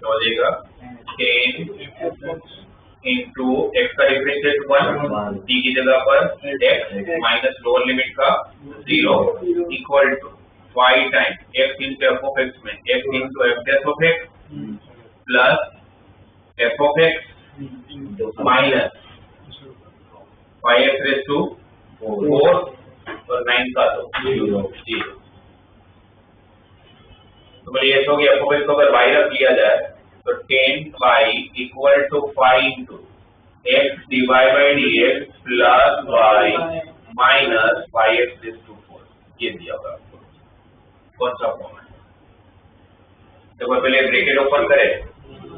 तो हो जाएगा 10 इंटू एक्स का डिफरेंशिएट 1, टी की जगह पर एक्स माइनस लोअर लिमिट का 0 equal to 5 time X into F of X में X into F dash of X plus F of X minus 5x raise to 4 और 9 का तो 0। तो बोलिए ऐसा हो गया। एफ ऑफ एक्स को अगर y रख लिया जाए तो 10y equal to 5 into x divide by D x plus y minus 5x raise to 4। ये दिया होगा आपको। कौन सा फॉर्म है? देखो पहले ब्रैकेट ओपन करें,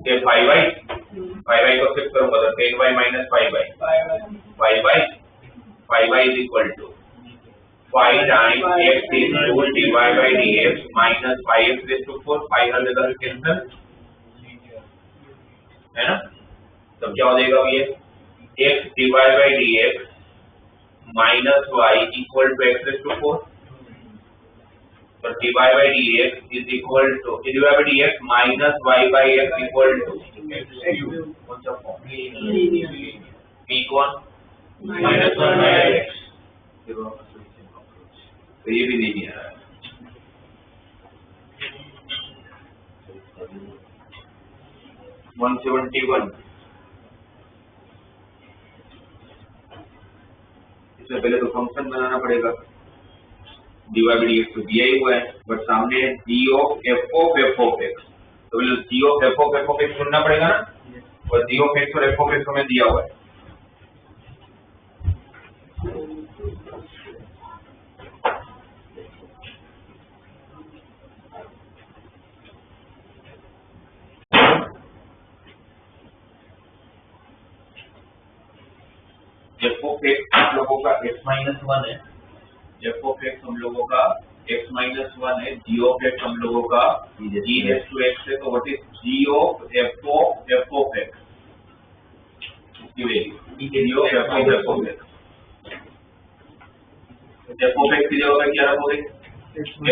ये 5y को शिफ्ट करूंगा तो 10y minus 5y is equal to 5 time x into dy by dx minus 5x raise to 4। 5 हर जगह कैंसिल है ना। तो क्या हो जाएगा ये x divide by dx minus y equal to x raise to 4। तो dy by dx is equal to dy by dx minus y by x equal to x। कौन सा फॉर्म? p कौन? Minus 1 by x। तो ये भी लीनियर है। वन 171 इसमें पहले तो फंक्शन बनाना पड़ेगा। dy बाई dx तो दिया ही हुआ है, बट सामने g of f of x, तो g of f of x ढूंढना पड़ेगा ना। और g ऑफ x और f ऑफ x हमें दिया हुआ है। f ऑफ x हम लोगों का x माइनस 1 है, f ऑफ x हम लोगों का x माइनस 1 है, g ऑफ x हम लोगों का g रेज़ टू x है। तो what is g of f of x? इसकी value g of f of x। f of x की जगह पर क्या रखोगे?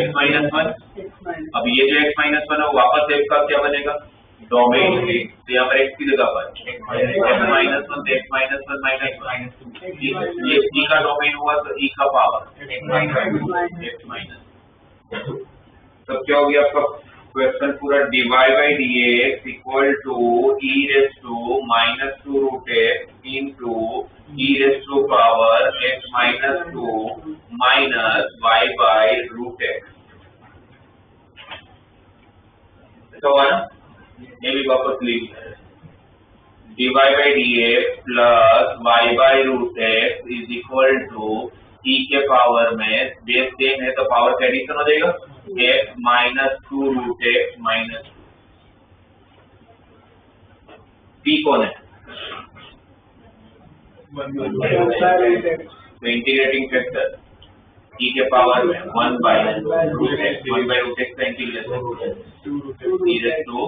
x minus 1। अब ये जो x माइनस 1 है वापस f का क्या बनेगा? डोमेन। तो यहाँ पर x की जगह पर x माइनस 1 तो x माइनस 1 माइनस 1 ये e का डोमेन हुआ तो e का पावर x माइनस। तो क्या हो गया आपका क्वेश्चन पूरा? dy by dx equal to e raise to minus 2 root x into e raise to power x minus 2 minus y by root x। तो हुआ ना। ये भी वापस लीजिए। dy by dx plus y by root x is equal to e के पावर में बेस सेम है तो पावर का एडिशन हो जाएगा x minus 2 root x minus. p कौन है? तो इंटीग्रेटिंग फैक्टर e के पावर में 1 बाई रूट x का integration e raise to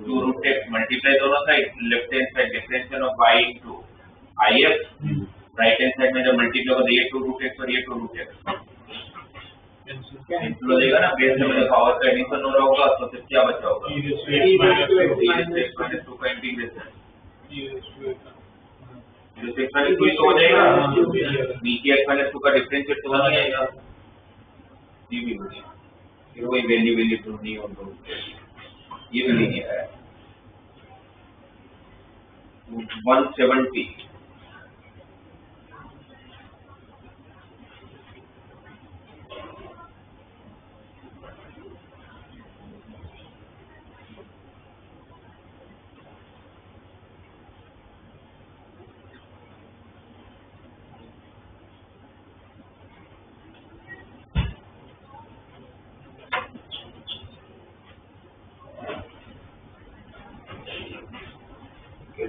2 root x multiply दोनों side, left hand side differential of y into if, right hand side में जब मल्टीप्लाई होगा ये 2 रूट x और ये 2 रूट x कैंसिल हो जाएगा ना। बेस में जब पावर का एडिशन हो रहा होगा तो फिर क्या बचा होगा? e रेज़ टू x 2 का integration e raise to x 2 तो हो जाएगा। b के x 2 का डिफरेंशिएट तो बन जाएगा, ये भी हो जाएगा। फिर वही वैल्यू ढूंढनी हो। ये भी लीनियर है। 170 170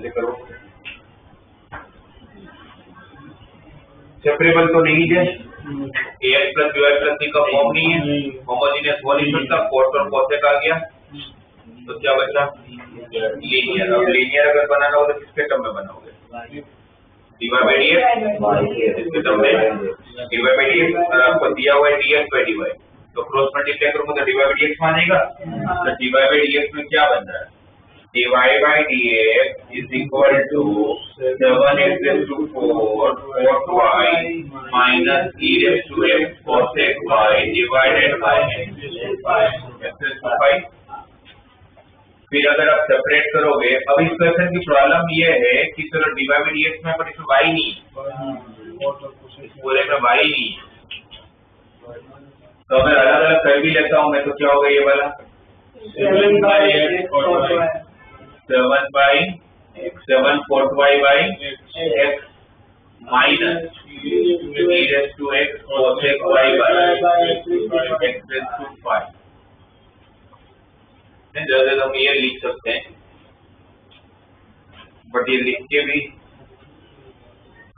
कैसे करो? सेपरेबल तो नहीं है, ax plus by plus c का फॉर्म नहीं है, होमोजेनियस हो नहीं सकता, कोस और कोसेक आ गया, तो क्या बचा? लीनियर। अब लीनियर अगर बनाना हो तो किसके टर्म में बनाओगे? dy by dx इसके टर्म में dy by dx, और आपको दिया हुआ है dx by dy, तो क्रॉस मल्टीप्लाई करूंगा तो dy by dx मानेगा, तो dy by dx में क्या बन रहा है? dy by dx is equal to 7x raised to 4 cos y minus e raised to x cosec y divided by x raised to 5। फिर अगर आप सेपरेट करोगे, अब इस क्वेश्चन की प्रॉब्लम ये है कि चलो dy by dx में पर इसमें y नहीं, पूरे में y नहीं, तो मैं अलग अलग कर भी लेता हूँ मैं, तो क्या होगा ये वाला 7 by 7 cos y by x minus e raised to x cosec y by x raised to 5। जैसे हम ये लिख सकते हैं, बट ये लिख के भी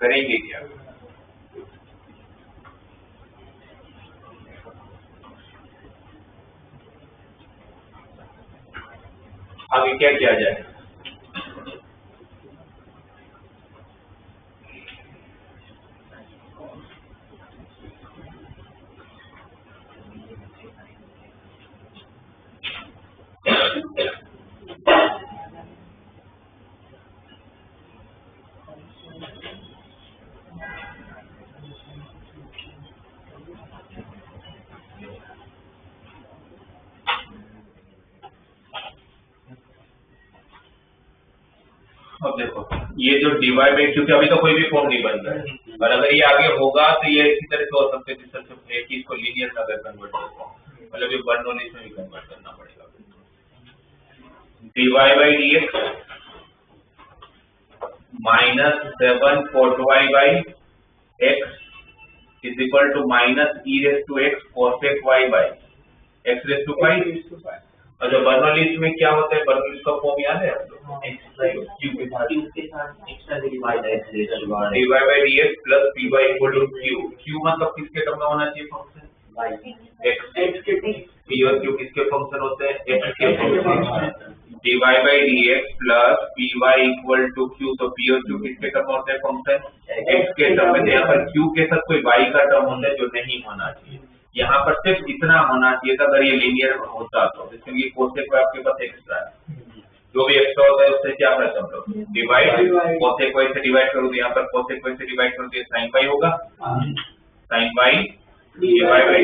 करेंगे क्या? आगे क्या किया जाए? अब देखो ये जो dy by, क्योंकि अभी तो कोई भी फॉर्म नहीं बन रहा है, और अगर ये आगे होगा तो ये इसी तरह से हो सकते हैं कि इसको लीनियर में अगर कन्वर्ट करना, मतलब ये बर्नौलीज में भी कन्वर्ट करना पड़ेगा। dy by dx minus 7 cos y by x is equal to minus e raised to x cosec y by x raised to 5। और जो बर्नौलीज में क्या होता है, बर्नौलीज का फॉर्म याद है आपको? dy by dx plus py equal to q। q मतलब किसके टर्म में होना चाहिए फंक्शन? x के। p और q किसके फंक्शन होते हैं? x के function. dy by dx plus py equal to q, तो p और q किसके टर्म होते हैं फंक्शन? x के टर्म में। यहाँ पर q के साथ कोई y का टर्म होता है जो नहीं होना चाहिए, यहाँ पर सिर्फ इतना होना चाहिए था अगर ये लीनियर होता तो, इसलिए कोसेक y आपके पास एक्स्ट्रा है, जो भी एक्स्ट्रा होता है उससे क्या करता हूँ डिवाइड, कोसेक y से डिवाइड करूँ तो यहाँ पर कोसेक y से डिवाइड करूँ तो साइन y होगा, sine y divide by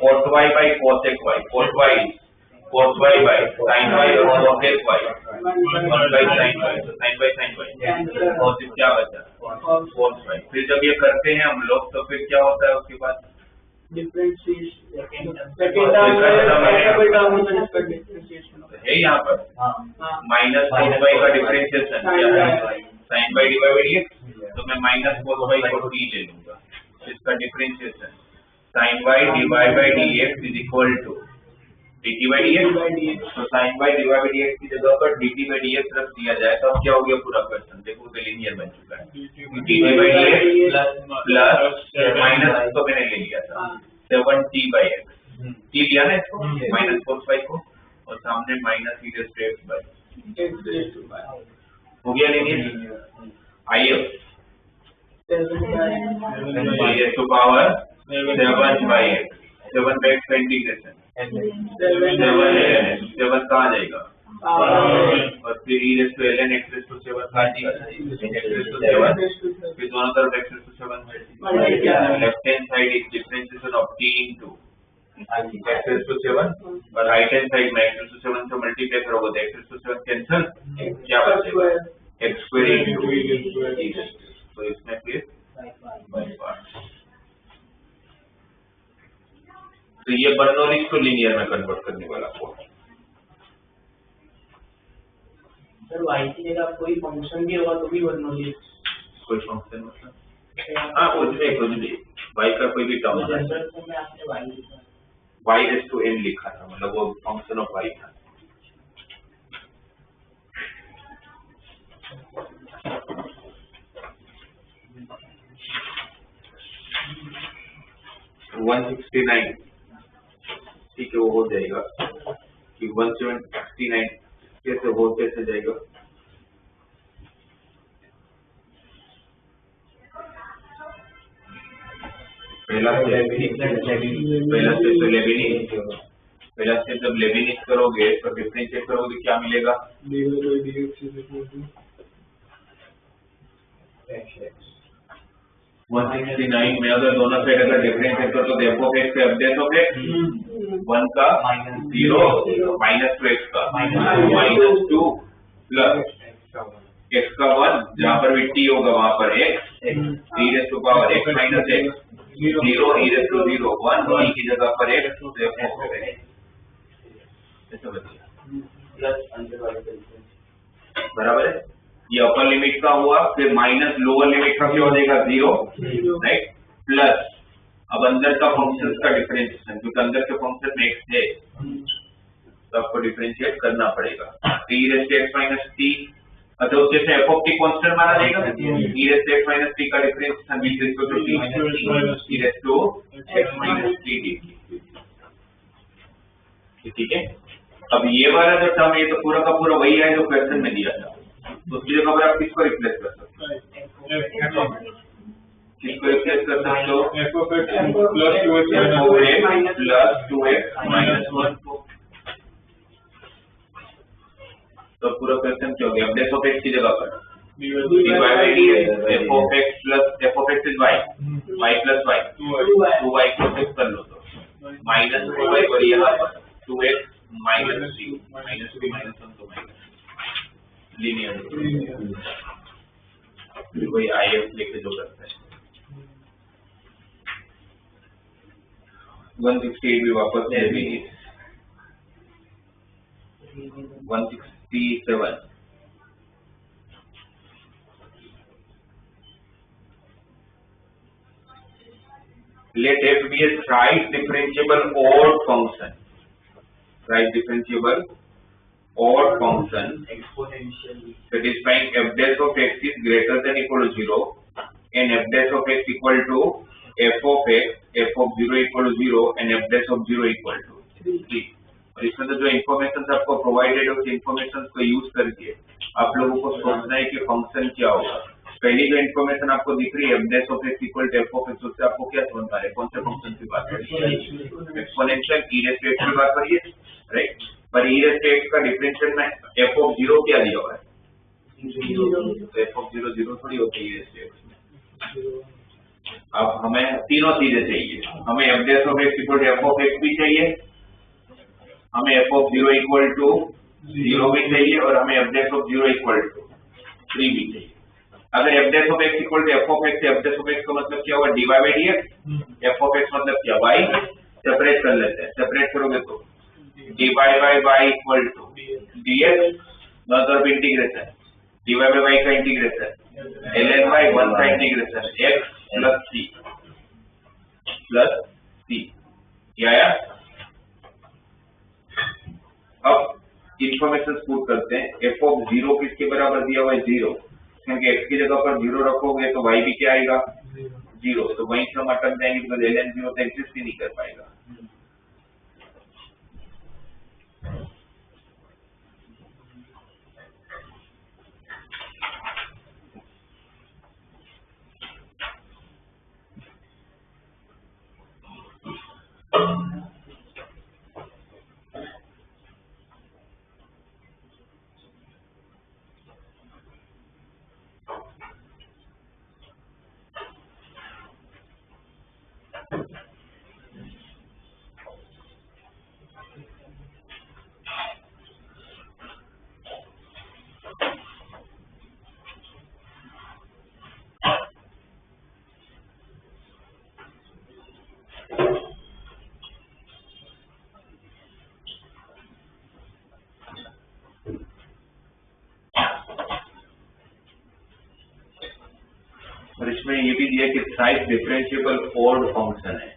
cos y by cosec y, cos y by sin y और cosec y 1 by sin y, तो sin y और फिर क्या बचा cos y। फिर जब ये करते हैं हम लोग तो फिर क्या होता है उसके बाद डिफरेंशिएशन है यहाँ पर माइनस cos y का डिफरेंशिएशन क्या है sin y divide by dx, तो मैं माइनस cos y को t ले लूंगा, इसका differentiation sin y divide by dx is equal to dt by dx, तो sin y divide by dx की जगह पर dt by dx रख दिया जाए तो अब क्या हो गया पूरा क्वेश्चन, देखो तो लीनियर बन चुका है। dt by dx plus minus तो मैंने ले लिया था 7t by x, t लिया ना इसको माइनस cos y को, और सामने minus e raised to x by हो गया लीनियर। आइए 7 to power 7 by x, 7 by x का इंटीग्रेशन 7 कहाँ जाएगा और फिर e raised to ln x raised to 7 कहाँ जाएगा x raised to 7, फिर दोनों तरफ x raised to 7, left hand side is differentiation of t into x raised to 7 और राइट हैंड साइड में x raised to 7 से मल्टीप्लाई करोगे तो x raised to 7 कैंसिल, क्या बचेगा x square into e raised to, तो इसमें फिर तो ये बर्नौलीज को लीनियर में कन्वर्ट करने वाला कोड है। सर y की जगह कोई फंक्शन भी होगा तो भी बर्नौलीज, कोई फंक्शन मतलब हाँ कुछ भी y का कोई भी टर्म है, y raised to n लिखा था, मतलब वो फंक्शन ऑफ y था। 169, ठीक है, वो हो जाएगा कि 169 कैसे जाएगा। पहला स्टेप तो लेबनिज, पहला स्टेप जब लेबनिज करोगे तो डिफरेंशिएट करोगे क्या मिलेगा, वन 169 में अगर दोनों साइड अगर डिफरेंशिएट करो तो एफ ऑफ एक्स से अपडेट हो गए 1 का 0 माइनस 2 एक्स का माइनस 2 प्लस एक्स का 1, जहाँ पर भी टी होगा वहां पर x t raise to power x minus x 0 e raise to 0 1 T की जगह पर एक्स तो एफ ऑफ एक्स ऐसा बचेगा, बराबर है। ये अपर लिमिट का हुआ, फिर माइनस लोअर लिमिट का क्या हो जाएगा 0, राइट, प्लस अब अंदर का फंक्शन का डिफरेंशिएशन, क्योंकि अंदर के फंक्शन में एक्स है तो आपको डिफरेंशिएट करना पड़ेगा। T raise to X minus T, अच्छा उसके से एफ ऑफ टी कांस्टेंट माना जाएगा, T raise to X minus T का differentiation with respect to T raise to X minus T D, ठीक है। अब ये वाला जो टर्म है तो पूरा का पूरा वही है जो क्वेश्चन में दिया था, तो उसकी जगह पर आप किसको रिप्लेस कर सकते हो, किसको रिप्लेस कर सकते हो, f of x plus 2x minus 1, तो पूरा क्वेश्चन क्या हो गया, एफ ऑफ एक्स की जगह पर F of X plus F of x is y plus y 2y को फिक्स कर लो तो माइनस 2y और यहाँ पर 2x माइनस 3 माइनस 2 माइनस 1 तो माइनस लीनियर वही IF लेके जो करता है। 168 भी वापस है भी 167, let f be a thrice differentiable odd function, thrice differentiable odd function exponentially satisfying f dash of x is greater than equal to 0 and f dash of x equal to f of x, f of 0 equal to 0 and f dash of 0 equal to 3। और इसमें तो जो इन्फॉर्मेशन आपको प्रोवाइडेड है उस इन्फॉर्मेशन को यूज करके आप लोगों को सोचना है कि फंक्शन क्या होगा। पहली जो इन्फॉर्मेशन आपको दिख रही है f dash of x equal to f of x, उससे आपको क्या समझ आ रहा है, कौन से फंक्शन की बात हो रही है, exponential e raised to x की बात हो रही है, राइट। पर e raised to x का डिफरेंशियल में f of 0 क्या दिया हुआ है, तो f of 0 0 थोड़ी होती है e raised to x में। अब हमें तीनों चीजें चाहिए, हमें f dash of x equal to f of x भी चाहिए, हमें f of 0 equal to 0 भी चाहिए और हमें f dash of 0 equal to 3 भी चाहिए। अगर f dash of x equal to f of x, f dash of x का मतलब क्या हुआ, dy by dx, f of x मतलब क्या, y, सेपरेट कर लेते हैं, सेपरेट करोगे तो dy by y equal to dx, मतलब इंटीग्रेशन dy by y का इंटीग्रेशन ln y 1 का इंटीग्रेशन x प्लस c, क्या आया। अब इंफॉर्मेशन पुट करते हैं, f of 0 किसके बराबर दिया हुआ है 0, क्योंकि x की जगह पर 0 रखोगे तो y भी क्या आएगा 0, तो वहीं से हम अटक जाएंगे तो ln 0 तो एग्जिस्ट ही नहीं कर पाएगा। और इसमें ये भी दिया कि थ्राइस डिफरेंशिएबल ऑड फंक्शन है,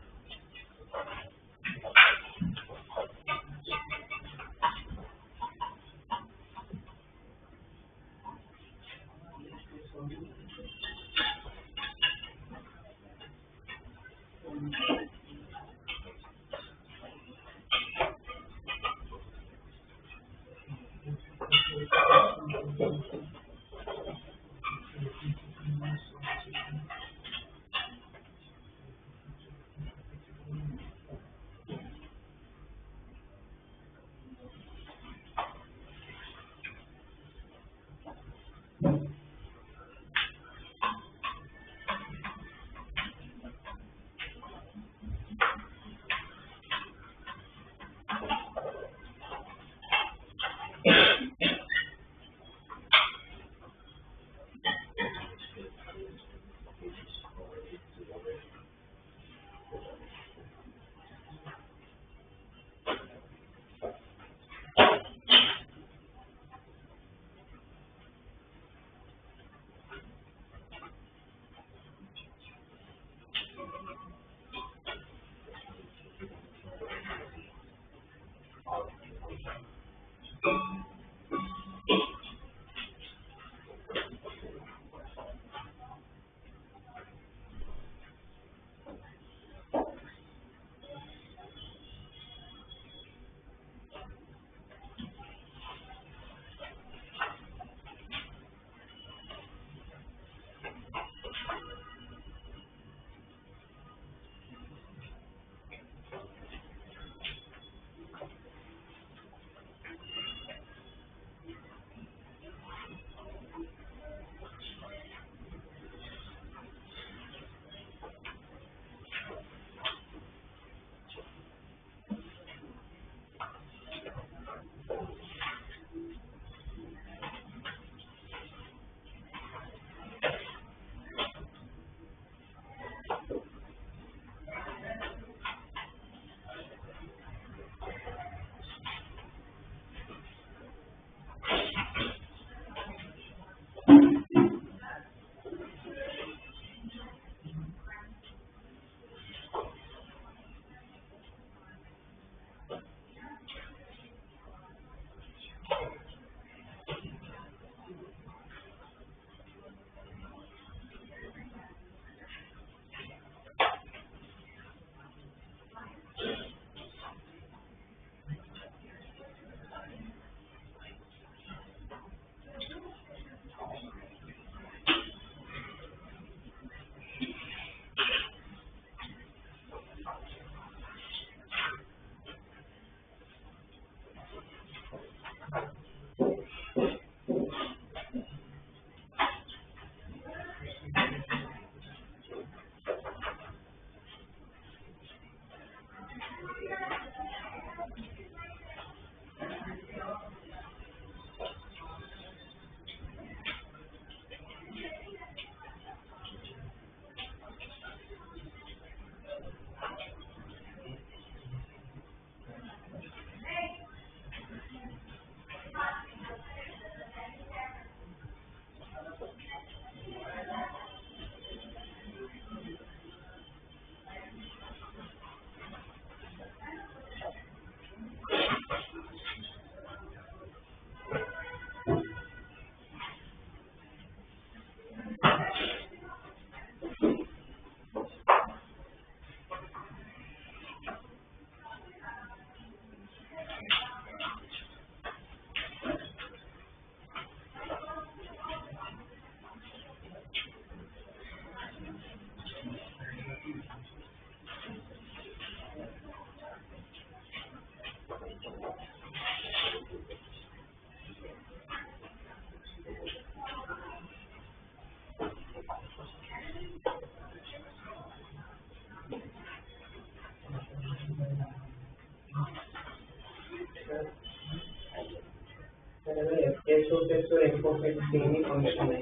of x same he function है,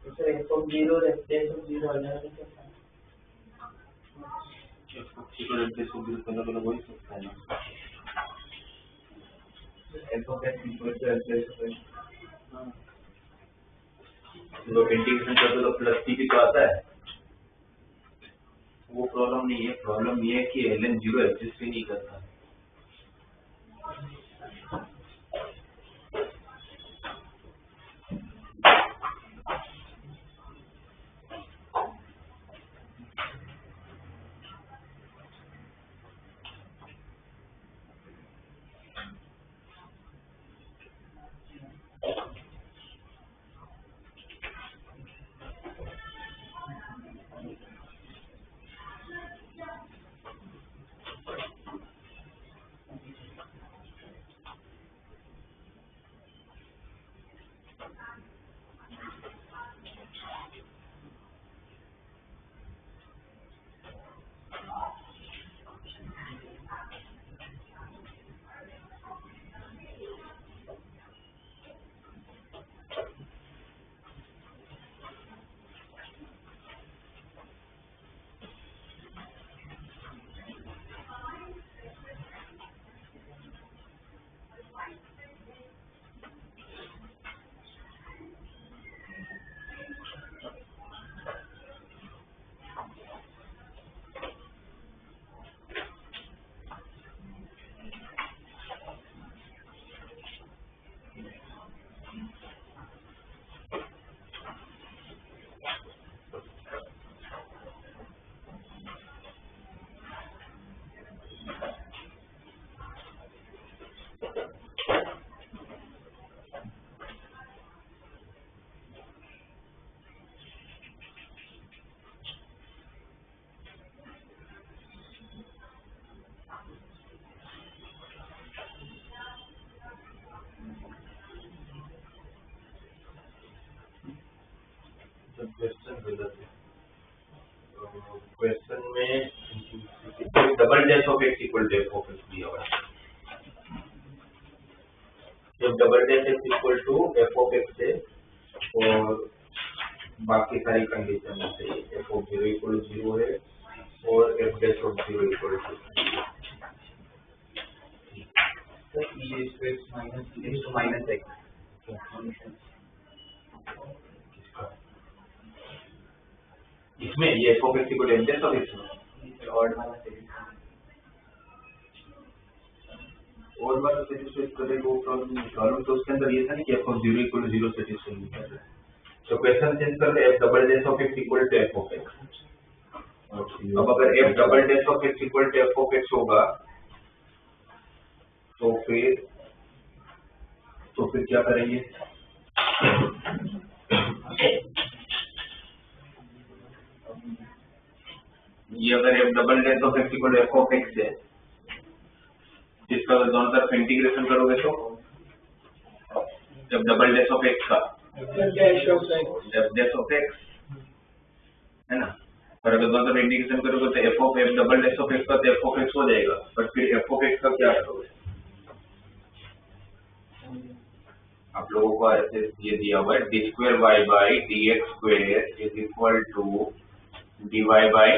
तो एफ ऑफ जीरो और एफ डैश ऑफ जीरो अलग अलग है। अलग अलग हो ही सकता है ना। F of x equal to f dash of x, तो इंटीग्रेशन करते तो प्लस टी भी तो आता है, वो प्रॉब्लम नहीं है। प्रॉब्लम ये है कि ln जीरो एग्जिस्ट ही नहीं करता। क्वेश्चन में double dash of x equal to f of x दिया हुआ है। जब double dash x equal to f of x है और बाकी सारी कंडीशन है, f of zero equal to zero है और f dash of zero equal to minus x, इसमें ये f of x equal to f dash of x और माइनस एक्स और बार सेटिस्फाई करे वो प्रॉब्लम तो उसके अंदर ये था कि f of zero equal to zero satisfy नहीं कर रहा। तो क्वेश्चन चेंज करते f double dash of x equal to f of x. अब अगर f double dash of x equal to f of x होगा तो फिर क्या करेंगे? ये अगर f double dash of x equal to f of x है, जिसका दोनों तरफ इंटीग्रेशन करोगे तो f double dash of x का एफ डैश ऑफ एक्स है ना, और अगर दोनों तरफ इंटीग्रेशन करोगे तो f double dash of x का तो एफ ऑफ एक्स हो जाएगा, बट फिर एफ ऑफ एक्स का क्या करोगे? आप लोगों को ऐसे ये दिया हुआ है d square y by D x square is equal to d Y by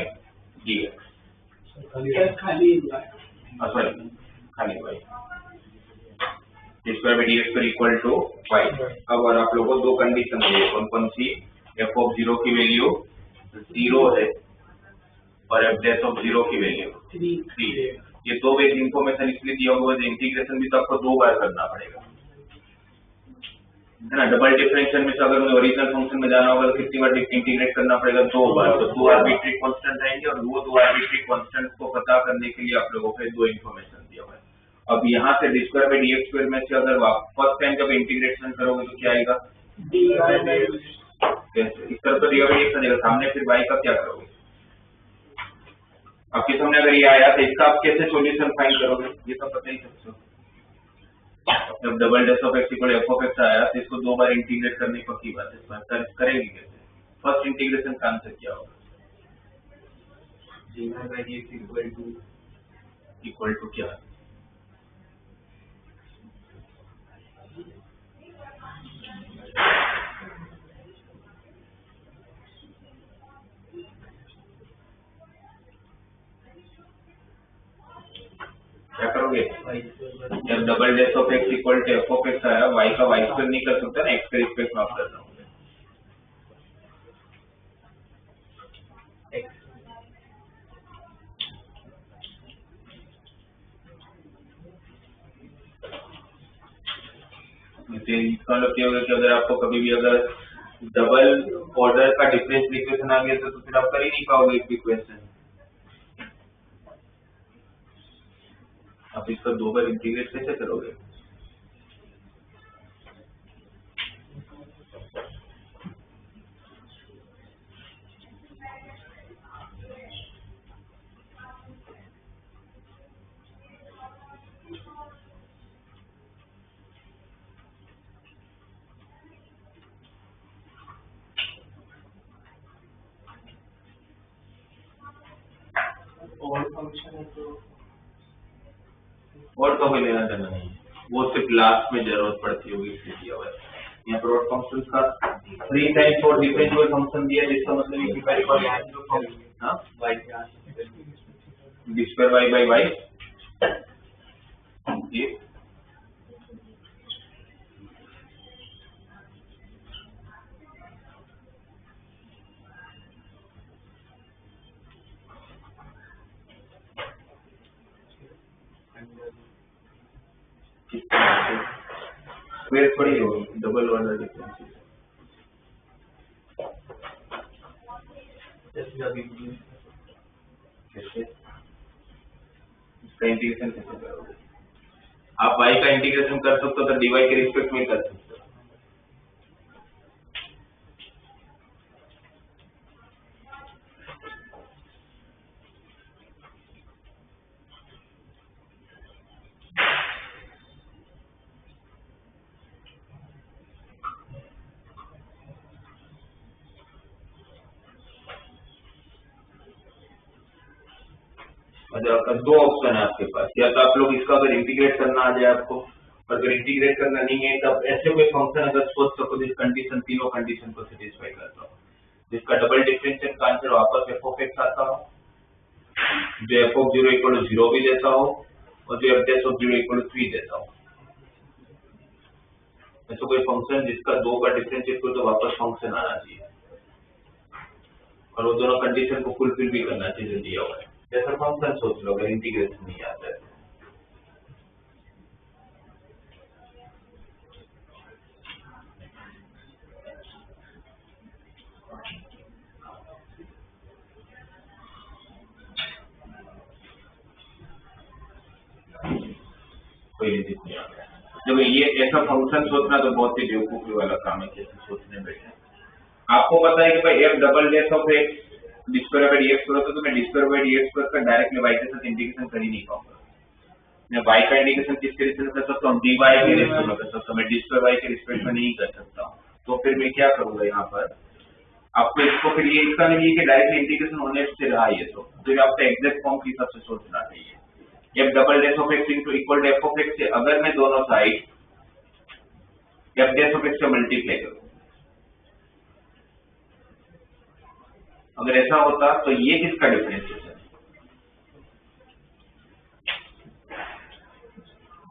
D x खाली सॉरी खाली y d square by D x equal to y. अब और आप लोगों को दो कंडीशन है, कौन कौन सी? एफ ऑफ जीरो की वैल्यू 0 है और एफ डैश ऑफ जीरो की वैल्यू 3 है। ये दो बेस इंफॉर्मेशन इसलिए दिया हुआ है, इंटीग्रेशन भी तो आपको 2 बार करना पड़ेगा है ना। डबल डिफरेंशियल में से अगर मुझे ओरिजिनल फंक्शन में जाना होगा तो कितनी बार इंटीग्रेट करना पड़ेगा? 2 बार। तो 2 आर्बिट्री कांस्टेंट आएंगे और वो 2 आर्बिट्री कांस्टेंट को पता करने के लिए आप लोगों को 2 इंफॉर्मेशन दिया हुआ है। अब यहाँ से D square by D x square में से अगर फर्स्ट टाइम जब इंटीग्रेशन करोगे तो क्या आएगा? इस तरह तो डी बाई डी एक्स आएगा, सामने फिर वाई का क्या करोगे? आपके सामने अगर ये आया तो इसका आप कैसे सॉल्यूशन फाइंड करोगे? ये तो पता ही सकते हो। जब double dash of x equal F of x आया तो इसको 2 बार इंटीग्रेट करनी पक्की बात है, इसमें करेंगे कैसे? फर्स्ट इंटीग्रेशन का आंसर क्या होगा? D Y by D x equal to क्या? करोगे? जब double dash of x equal to f of x आया, वाई का वाई स्क्वायर नहीं कर सकता ना, एक्स के रिस्पेक्ट में आप कर रहा हूँ। इसका मतलब क्या होगा कि अगर आपको कभी भी अगर डबल ऑर्डर का डिफरेंशियल इक्वेशन आ गया तो फिर आप कर ही नहीं पाओगे इस इक्वेशन। आप इसका दो बार इंटीग्रेट कैसे करोगे? और फंक्शन है तो और तो कोई लेना देना नहीं है, वो सिर्फ लास्ट में जरूरत पड़ती होगी इसलिए दिया हुआ है। यहाँ पर और फंक्शन का 3 टाइम्स और डिफरेंशियल फंक्शन दिया, जिसका मतलब है कि पहले बार यहाँ जो हाँ d square y by y ये स्क्वायर थोड़ी होगी, डबल ऑर्डर डिफरेंशियल। कैसे इसका इंटीग्रेशन कैसे करोगे? आप y का इंटीग्रेशन कर सकते हो तो dy के रिस्पेक्ट में कर सकते हो। मतलब दो ऑप्शन है आपके पास, या तो आप लोग इसका अगर इंटीग्रेट करना आ जाए आपको, अगर इंटीग्रेट करना नहीं है तब ऐसे कोई फंक्शन अगर सोच सको जिस कंडीशन तीनों कंडीशन को सेटिस्फाई करता हो, जिसका डबल डिफरेंशियल का आंसर वापस एफ ऑफ एक्स आता हो, जो एफ ऑफ 0 इक्वल टू 0 भी देता हो और जो f dash of 0 equal to 3 देता हो। ऐसा कोई फंक्शन जिसका दो का डिफरेंशियल को तो वापस फंक्शन आना चाहिए और वो दोनों कंडीशन को फुलफिल भी करना चाहिए जो दिया हुआ है। जैसा फंक्शन सोच लो अगर इंटीग्रेशन नहीं आता है। कोई दिक्कत नहीं आ रहा है। जब ये ऐसा फंक्शन सोचना तो बहुत ही बेवकूफी वाला काम है, कैसे सोचने बैठे। आपको पता है कि भाई f double dash of x d square by dx करो तो मैं डी स्क्वायर बाई डीएक्स का डायरेक्टली वाई के साथ इंटीग्रेशन कर ही नहीं पाऊंगा। मैं वाई का इंटीग्रेशन किसके रिस्पेक्ट में कर सकता हूँ? डी वाई के रिस्पेक्ट में कर सकता हूँ, मैं डी स्क्वायर वाई के रिस्पेक्ट में नहीं कर सकता हूँ। तो फिर मैं क्या करूंगा यहाँ पर? आपको इसको फिर ये इसका नहीं है कि डायरेक्टली इंटीग्रेशन होने से रहा ये तो आपका एग्जैक्ट फॉर्म के हिसाब से सोचना चाहिए। F double dash of x into equal to f of x से अगर मैं दोनों side f dash of x से मल्टीप्लाई करूँ, अगर ऐसा होता तो ये किसका डिफरेंशियल है?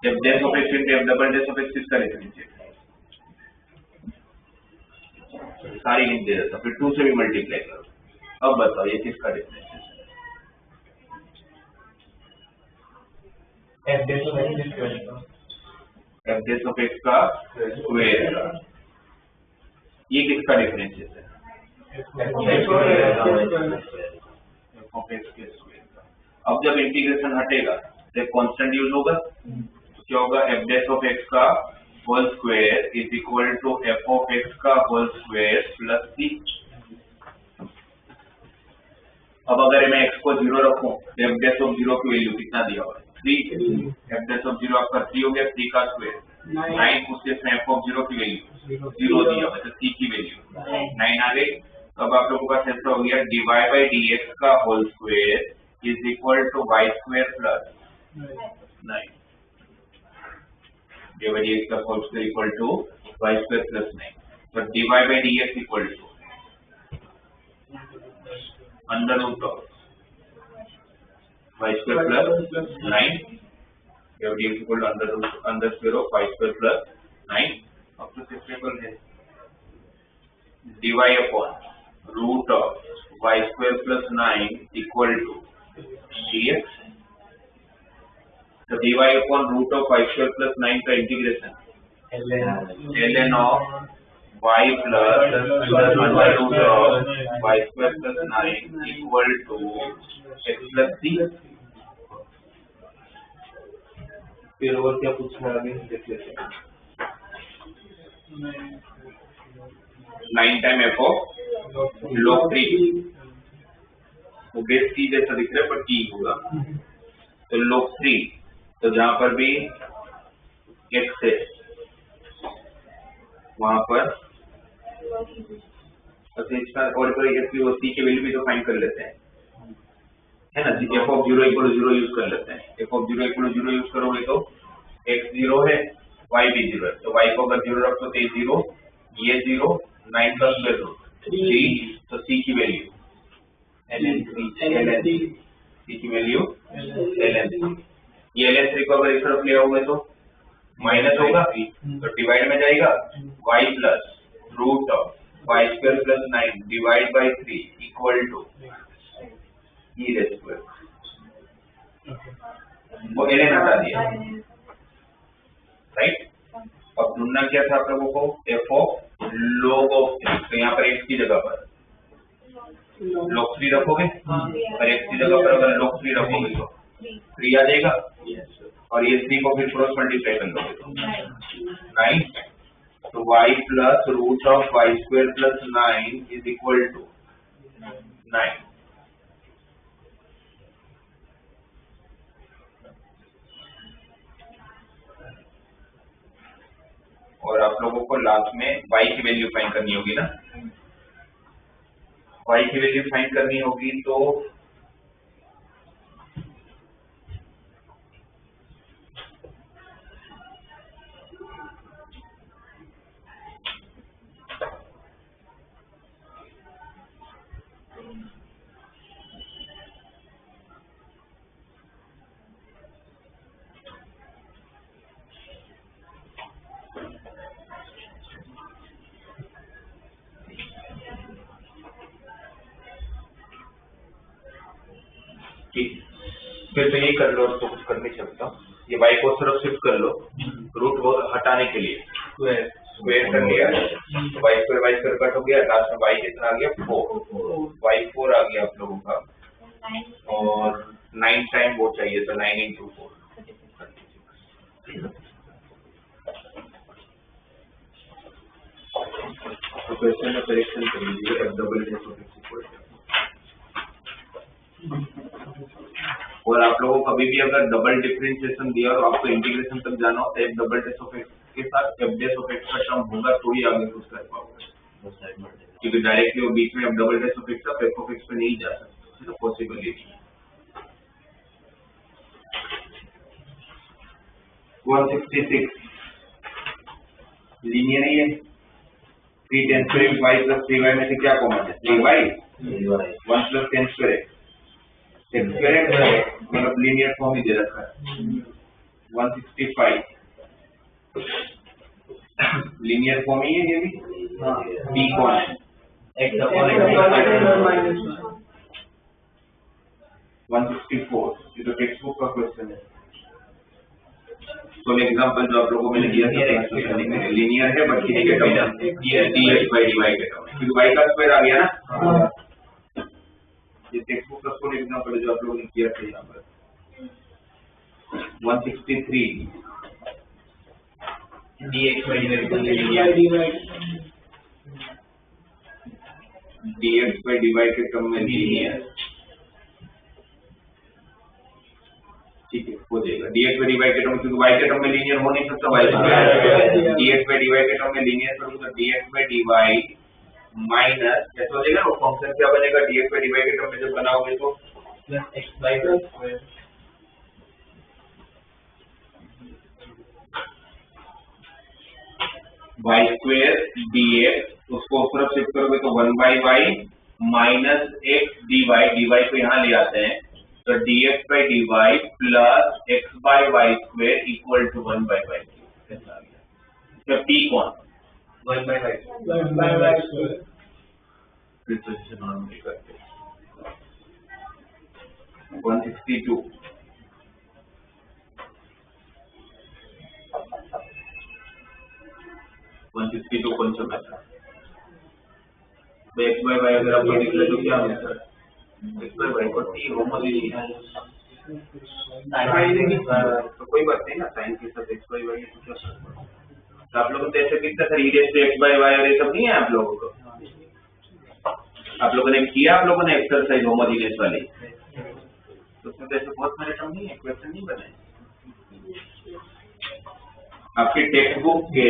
F dash of x into f double dash of x किसका डिफरेंशियल है? सारी लिख दे देता, फिर 2 से भी मल्टीप्लाई करो। अब बताओ ये किसका डिफरेंशियल है? F dash of x F dash of x का स्क्वायर का ये किसका डिफरेंशियल है? एफ ऑफ एक्स के स्क्वायर का। अब जब इंटीग्रेशन हटेगा तो एक कांस्टेंट यूज होगा, तो क्या होगा? एफ डैश ऑफ एक्स का whole square is equal to f of x का होल स्क्वायर प्लस सी। अब अगर मैं एक्स को 0 रखूं तो एफ डैश ऑफ 0 की वैल्यू कितना दिया हुआ है? 3। एफ डैश ऑफ 0 आपका 3 हो गया, 3 का स्क्वायर 9, उसके एफ ऑफ 0 की वैल्यू 0 दिया हुआ है, सी की वैल्यू 9 आ गई। अब आप लोगों का ऐसा हो गया D Y by D X का whole square is equal to Y square plus 9। D Y D X का whole square equal to Y square plus 9। तो D Y by D x equal to under root of Y square plus 9 You have dx equal to under square of y square plus 9 up to simple है dy upon root of y square plus 9 equal to dx. तो dy upon root of y square plus 9 का integration ln of y plus under root of y square plus 9 equal to x plus c. फिर और क्या पूछना है आगे देख लेते हैं। 9 टाइम f of log 3 वो बेस c जैसा दिख रहा है पर t होगा तो log 3 तो जहां पर भी x है वहां पर इसका और c की वैल्यू भी तो फाइंड कर लेते हैं है ना। f of 0 equal to 0 use कर लेते हैं। f of 0 equal to 0 use करोगे तो x 0 है y भी 0 है तो y को अगर 0 रखो तो ये 0 ये 0 9 का स्क्वायर रूट 3 तो c की वैल्यू ln c की वैल्यू ln ये ln 3 को अगर इस तरफ ले आओगे तो माइनस होगा तो डिवाइड में जाएगा y plus root of y square plus 9 divide by 3 equal to e raise square वो ln हटा दिया राइट। अब ढूंढना क्या था आप लोगों को f ऑफ log ऑफ 3 तो यहाँ पर x की जगह पर log 3 रखोगे और x की जगह पर अगर log 3 रखोगे तो 3 आ जाएगा और ये 3 को फिर क्रॉस मल्टीप्लाई कर लोगे तो 9 तो y plus root of y square plus 9 is equal to 9। और आप लोगों को लास्ट में y की वैल्यू फाइंड करनी होगी ना। y की वैल्यू फाइंड करनी होगी तो फिर तो यही कर लो तो कुछ कर नहीं सकता। ये y को सिर्फ शिफ्ट कर लो रूट को हटाने के लिए स्क्वायर कर लिया तो y स्क्वायर कट हो गया लास्ट में y कितना आ गया 4 y 4 आ गया आप लोगों का और 9 टाइम वो चाहिए तो 9 into 4 तो क्वेश्चन में करेक्शन कर लीजिए डबल और आप लोगों को कभी भी अगर डबल डिफरेंशिएशन दिया और आपको इंटीग्रेशन तक जाना हो तो एक डबल डेश ऑफ एक्स के साथ एफ डेश ऑफ एक्स का टर्म होगा तो ही आगे कुछ कर पाओगे क्योंकि डायरेक्टली वो बीच में आप double dash of x F of x पे नहीं जा सकते तो पॉसिबल ही नहीं। 166 लीनियर ही है 3 10 स्क्वायर y प्लस 3y में से क्या कॉमन है 3y 1 प्लस 10 स्क्वायर मतलब लीनियर फॉर्म ही दे रखा है 165 लीनियर फॉर्म ही है ये भी b कौन है x अपॉन x 164 ये तो टेक्स्ट बुक का क्वेश्चन है। तो एग्जांपल जो आप लोगों को मैंने दिया था लीनियर है बट किसी के टर्म ये dx by dy के टर्म क्योंकि y का स्क्वायर आ गया ना ये टेक्स्ट बुक का फुल एग्जांपल जो आप लोगों ने किया था यहाँ पर 163 dx by dy के टर्म में लीनियर ठीक है हो जाएगा dx by dy के टर्म क्योंकि y के टर्म में लीनियर हो नहीं सकता y dx by dy के टर्म में लीनियर करूंगा dx by dy माइनस कैसे हो जाएगा वो फंक्शन क्या बनेगा dx by dy के टर्म में जब बनाओगे तो x by square y square dx उसको उस तरफ शिफ्ट करोगे तो 1 by y minus x dy dy को यहाँ ले आते हैं तो dx by dy plus x by y square equal to 1 by y cube ऐसा आ गया। p कौन 1 by y square फिर तो इसे नॉर्मली करते हैं 162 कौन सा मेथड x by y अगर आपको निकले तो क्या मेथड x by y को t होमोजेनियस तो कोई बात नहीं ना साइन के साथ x by y है तो क्या फर्क पड़ता है। तो आप लोगों को ऐसे कितना सर x by y और ये सब नहीं है आप लोगों को, आप लोगों ने किया, आप लोगों ने एक्सरसाइज होमोजेनियस वाली, तो उसमें तो ऐसे बहुत सारे टर्म नहीं है, क्वेश्चन नहीं बने आपके टेक्स्ट बुक के।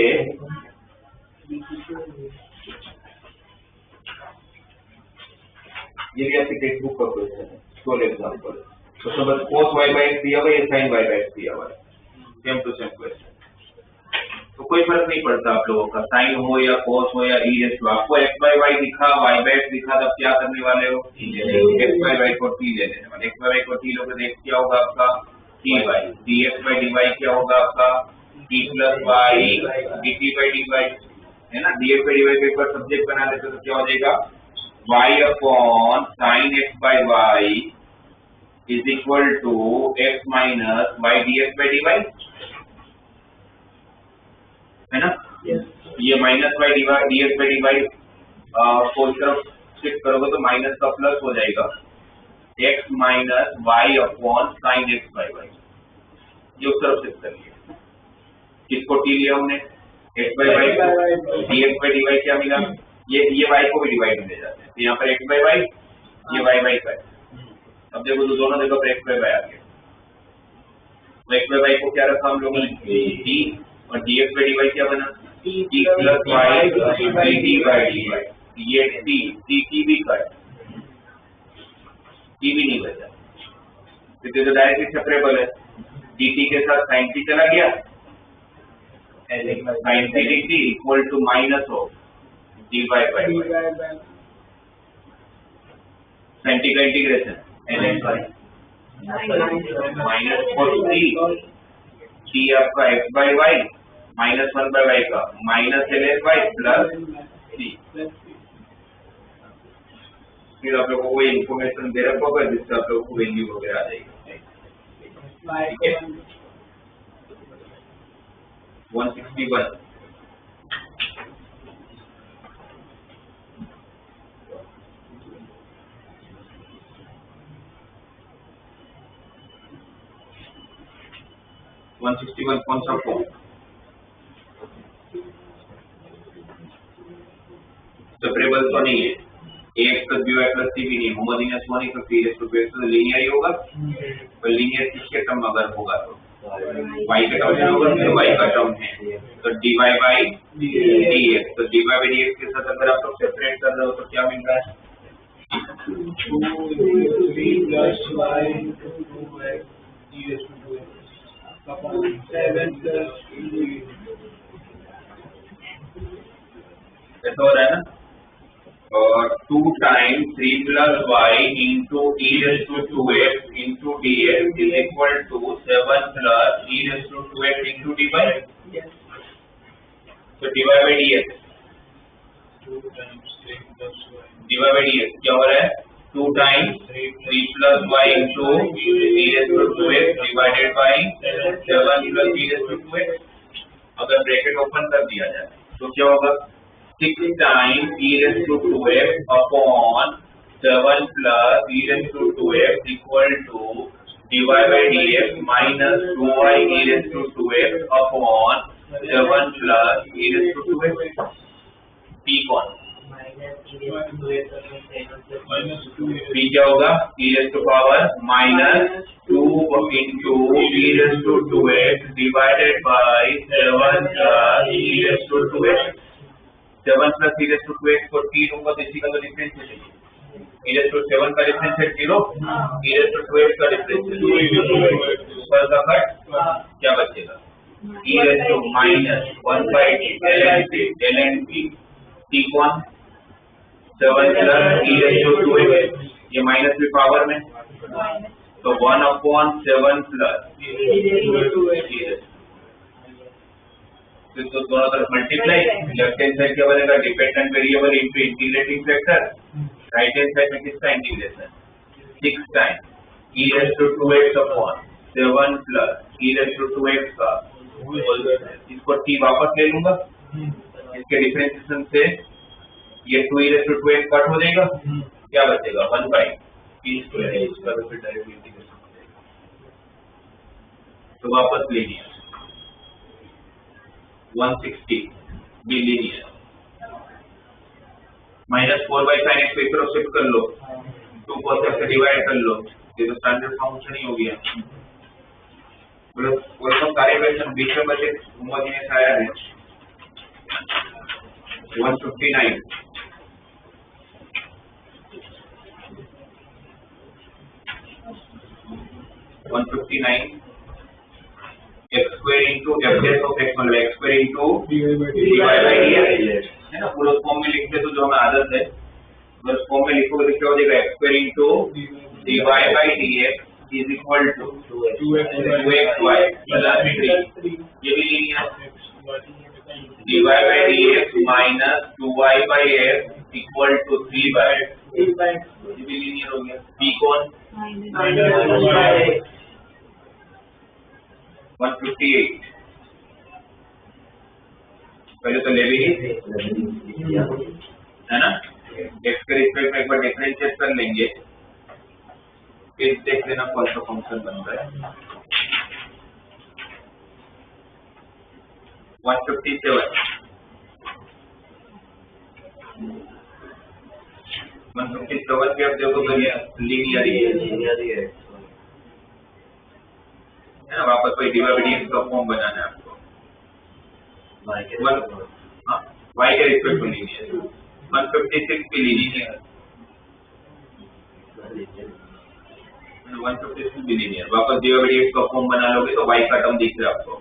ये भी आपकी टेक्स्ट बुक का क्वेश्चन है, सोल एग्जांपल। तो सब cos y by x दिया हुआ है, sin y by x दिया हुआ है, सेम टू सेम क्वेश्चन। तो कोई फर्क नहीं पड़ता आप लोगों का, साइन हो या cos हो या e, आपको x by y दिखा, y by x दिखा, तब क्या करने वाले हो, x by y को t ले लेने वाले। x by y को t लोगे तो x क्या होगा आपका t y, dx by dy क्या होगा आपका t plus y dt by dy है ना। dx by dy के ऊपर सब्जेक्ट बना देते तो क्या हो जाएगा y upon sin x by y is equal to x minus y dx by dy है ना। ये minus by dx by dy को इस तरफ शिफ्ट करोगे तो माइनस का प्लस हो जाएगा x minus y upon sine x by y, ये उस तरफ शिफ्ट कर लिया। किसको t लिया हमने x by y को, dx by dy क्या मिला, ये y को भी डिवाइड में ले जाते हैं, तो यहाँ पर x by y, ये y by y। अब देखो तो दोनों जगह पर x by y आ गया, तो x by y को क्या रखा हम लोगों ने t, और dx by dy क्या बना t plus y dt by dy। ये t भी कट, t भी नहीं बचा, तो डायरेक्टली सेपरेबल है। dt के साथ sin t चला गया, sin t dt equal to minus of dy by dy, sin t का इंटीग्रेशन ln माइनस t आपका x by y minus 1 by y का minus ln y plus t। फिर आप लोगों को ये इन्फॉर्मेशन दे रखा होगा जिससे आप लोगों को वैल्यू वगैरह आ जाएगी। 161 161 कौन सा फॉर्म, सेपरेबल तो नहीं है, ax plus by plus c भी नहीं, होमोजेनियस होने तो c raised to b तो लीनियर ही होगा, पर लीनियर किसके टर्म अगर होगा तो y के टर्म में होगा, तो y का टर्म है, तो dy by dx, तो dy by dx के साथ अगर आप लोग सेपरेट कर रहे हो तो क्या मिल रहा है 2 plus y 2x e raised to 2x upon 7 plus ऐसा हो रहा है ना। और 2 times 3 plus y into e raised to 2x into dx is equal to 7 plus e raised to 2x into dy। yes, तो dy by dx 2 times 3 plus y dy by dx क्या हो रहा है 2 times 3 plus y into e raised to 2x divided by 7 plus e raised to 2x। अगर ब्रैकेट ओपन कर दिया जाए तो क्या होगा 6 times e raised to 2x upon 7 plus e raised to 2x equal to dy by dx minus 2y e raised to 2x upon 7 plus e raised to 2x। p कौन p क्या होगा e raised to power minus 2 into e raised to 2x divided by 7 plus e raised to 2x। 7 plus e raised to 2x को 3 होगा तो इसी का तो डिफरेंशियल है, e raised to 7 का differential 0, e raised to 2x का डिफरेंशियल ऊपर का कट क्या बचेगा e raised to minus 1 by ln p, t कौन 7 plus e raised to 2x, ये माइनस भी पावर में तो 1/7 प्लस तो दोनों तरफ मल्टीप्लाई, लेफ्ट हैंड साइड क्या बनेगा dependent variable into integrating factor, right hand side में किसका integration 6 time e raised to 2x upon 7 plus e raised to 2x का इसको t वापस ले लूंगा, इसके डिफरेंशिएशन से ये 2 e raised to 2x cut हो जाएगा, क्या बचेगा 1/t स्क्वायर, इसका फिर डायरेक्ट इंटीग्रेशन हो जाएगा, तो वापस ले लिया 160 बी लीनियर -4/sin x एक तरफ शिफ्ट कर लो, 2 को से डिवाइड कर लो, ये तो स्टैंडर्ड फंक्शन ही हो गया। कोई तो सारे क्वेश्चन बीच में बचे होमोजेनियस आया है 159 x square into f dash of x मतलब x square into dy by dx है ना, पूरा फॉर्म में लिखते तो जो हमें आदत है बस फॉर्म में लिखोगे तो क्या हो जाएगा x square into dy by dx is equal to 2xy plus 3, ये भी linear dy by dx minus 2y by x equal to 3 by ये भी लीनियर हो गया। b कौन 158 पहले तो ले भी है ना, x के रिस्पेक्ट में एक बार डिफरेंशिएट कर लेंगे, फिर देख लेना कौन सा फंक्शन बन रहा है। 157 157 के अब देखो लीनियर है ना, वापस कोई डिवाइडेड का फॉर्म बनाना है आपको, y के रिस्पेक्ट में लीनियर 156 की लीनियर 156 भी लीनियर, वापस डिवाइडेड का फॉर्म बना लोगे तो y का टर्म दिख रहा है आपको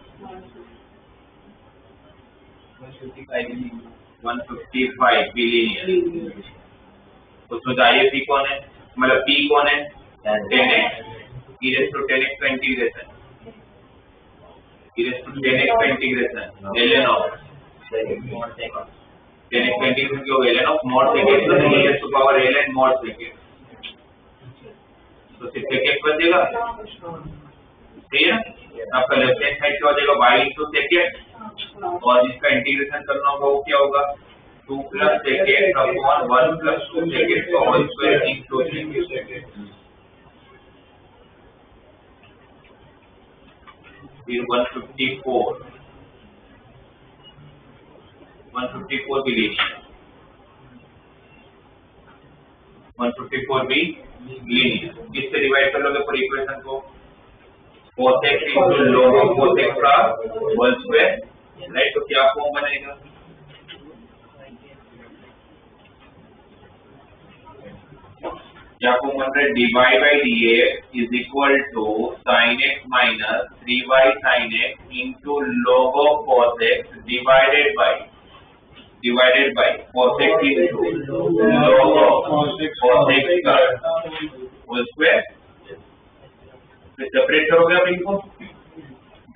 155 भी लीनियर, उसमें जाइए p कौन है, मतलब p कौन है 10x e raised to 10x का integration e raised to 10x का इंटीग्रेशन ln of 10x का इंटीग्रेशन क्या होगा ln of mod sec x, तो e raised to power ln mod sec x, तो सिर्फ sec x बचेगा, सही है। आपका लेफ्ट हैंड साइड क्या हो जाएगा y into sec x, और इसका इंटीग्रेशन करना होगा वो क्या होगा 2 plus sec x upon 1 plus 2 sec x का whole square into sec x, फिर 154 भी लीनियर 154 भी लीनियर, किससे डिवाइड कर लोगे पूरी इक्वेशन को cos x into log of cos x का होल स्क्वायर, राइट, तो क्या फॉर्म बनेगा क्या फॉर्म बन रहा है dy by dx is equal to sin x minus 3y sin x into log of cos x divided by cos x into log of cos x का होल स्क्वायर, फिर सेपरेट करोगे आप इनको,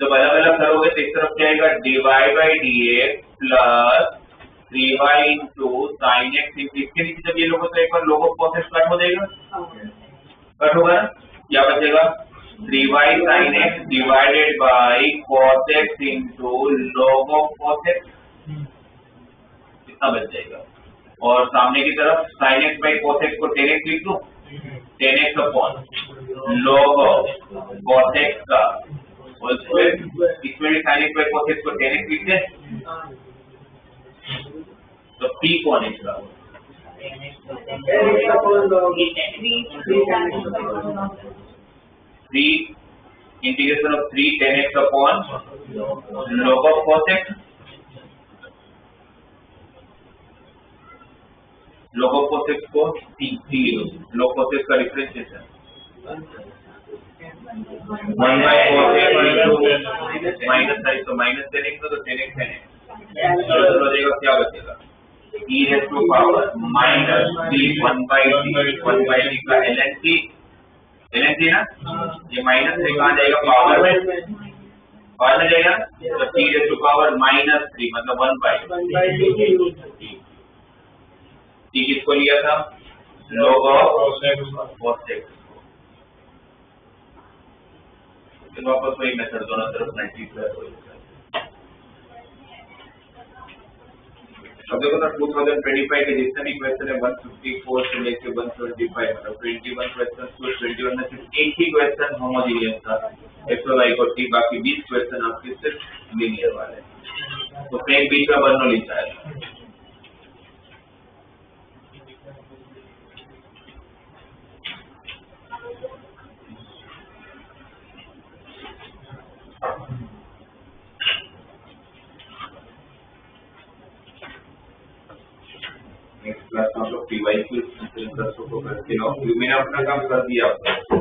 जब अलग अलग करोगे तो एक तरफ क्या आएगा dy by dx plus 3y into sin x, इसके नीचे जब ये लोग तो एक बार log of cos x cut हो जाएगा, कट होगा ना, क्या बचेगा 3y sin x divided by cos x into log of cos x, कितना बच जाएगा, और सामने की तरफ sin x by cos x को 10x लिख दो 10x upon log of cos x का होल स्क्वायर, इसमें भी sin x by cos x को 10x लिख दे, तो p कौन है इसका 3 integration of 3 10x upon log of cos x, log of cos x को 3 log cos x का differentiation 1 by cos x into minus है तो माइनस 10x तो 10x है, तो बचेगा क्या बचेगा e raised to power minus 3 1 by t का ln t देना चाहिए ना, हाँ। ये -3 कहाँ जाएगा, पावर में जाएगा, तो t raised to power -3 मतलब 1/2 t किसको लिया था, log of cos x। फिर वापस वही मेथड, दोनों तरफ 90 हो जाता है। अब देखो ना 2025 के जितने भी क्वेश्चन है 154 से लेके 125 मतलब 21 क्वेश्चन, तो 21 में सिर्फ एक ही क्वेश्चन होमोजेनियस था x और y को t, बाकी 20 क्वेश्चन आपके सिर्फ लीनियर वाले हैं। तो कहीं बीच में बर्नौली चाहिए। नेक्स्ट क्लास में हम लोग पीवाईक्यू को करते हैं। मैंने अपना काम कर दिया आपको।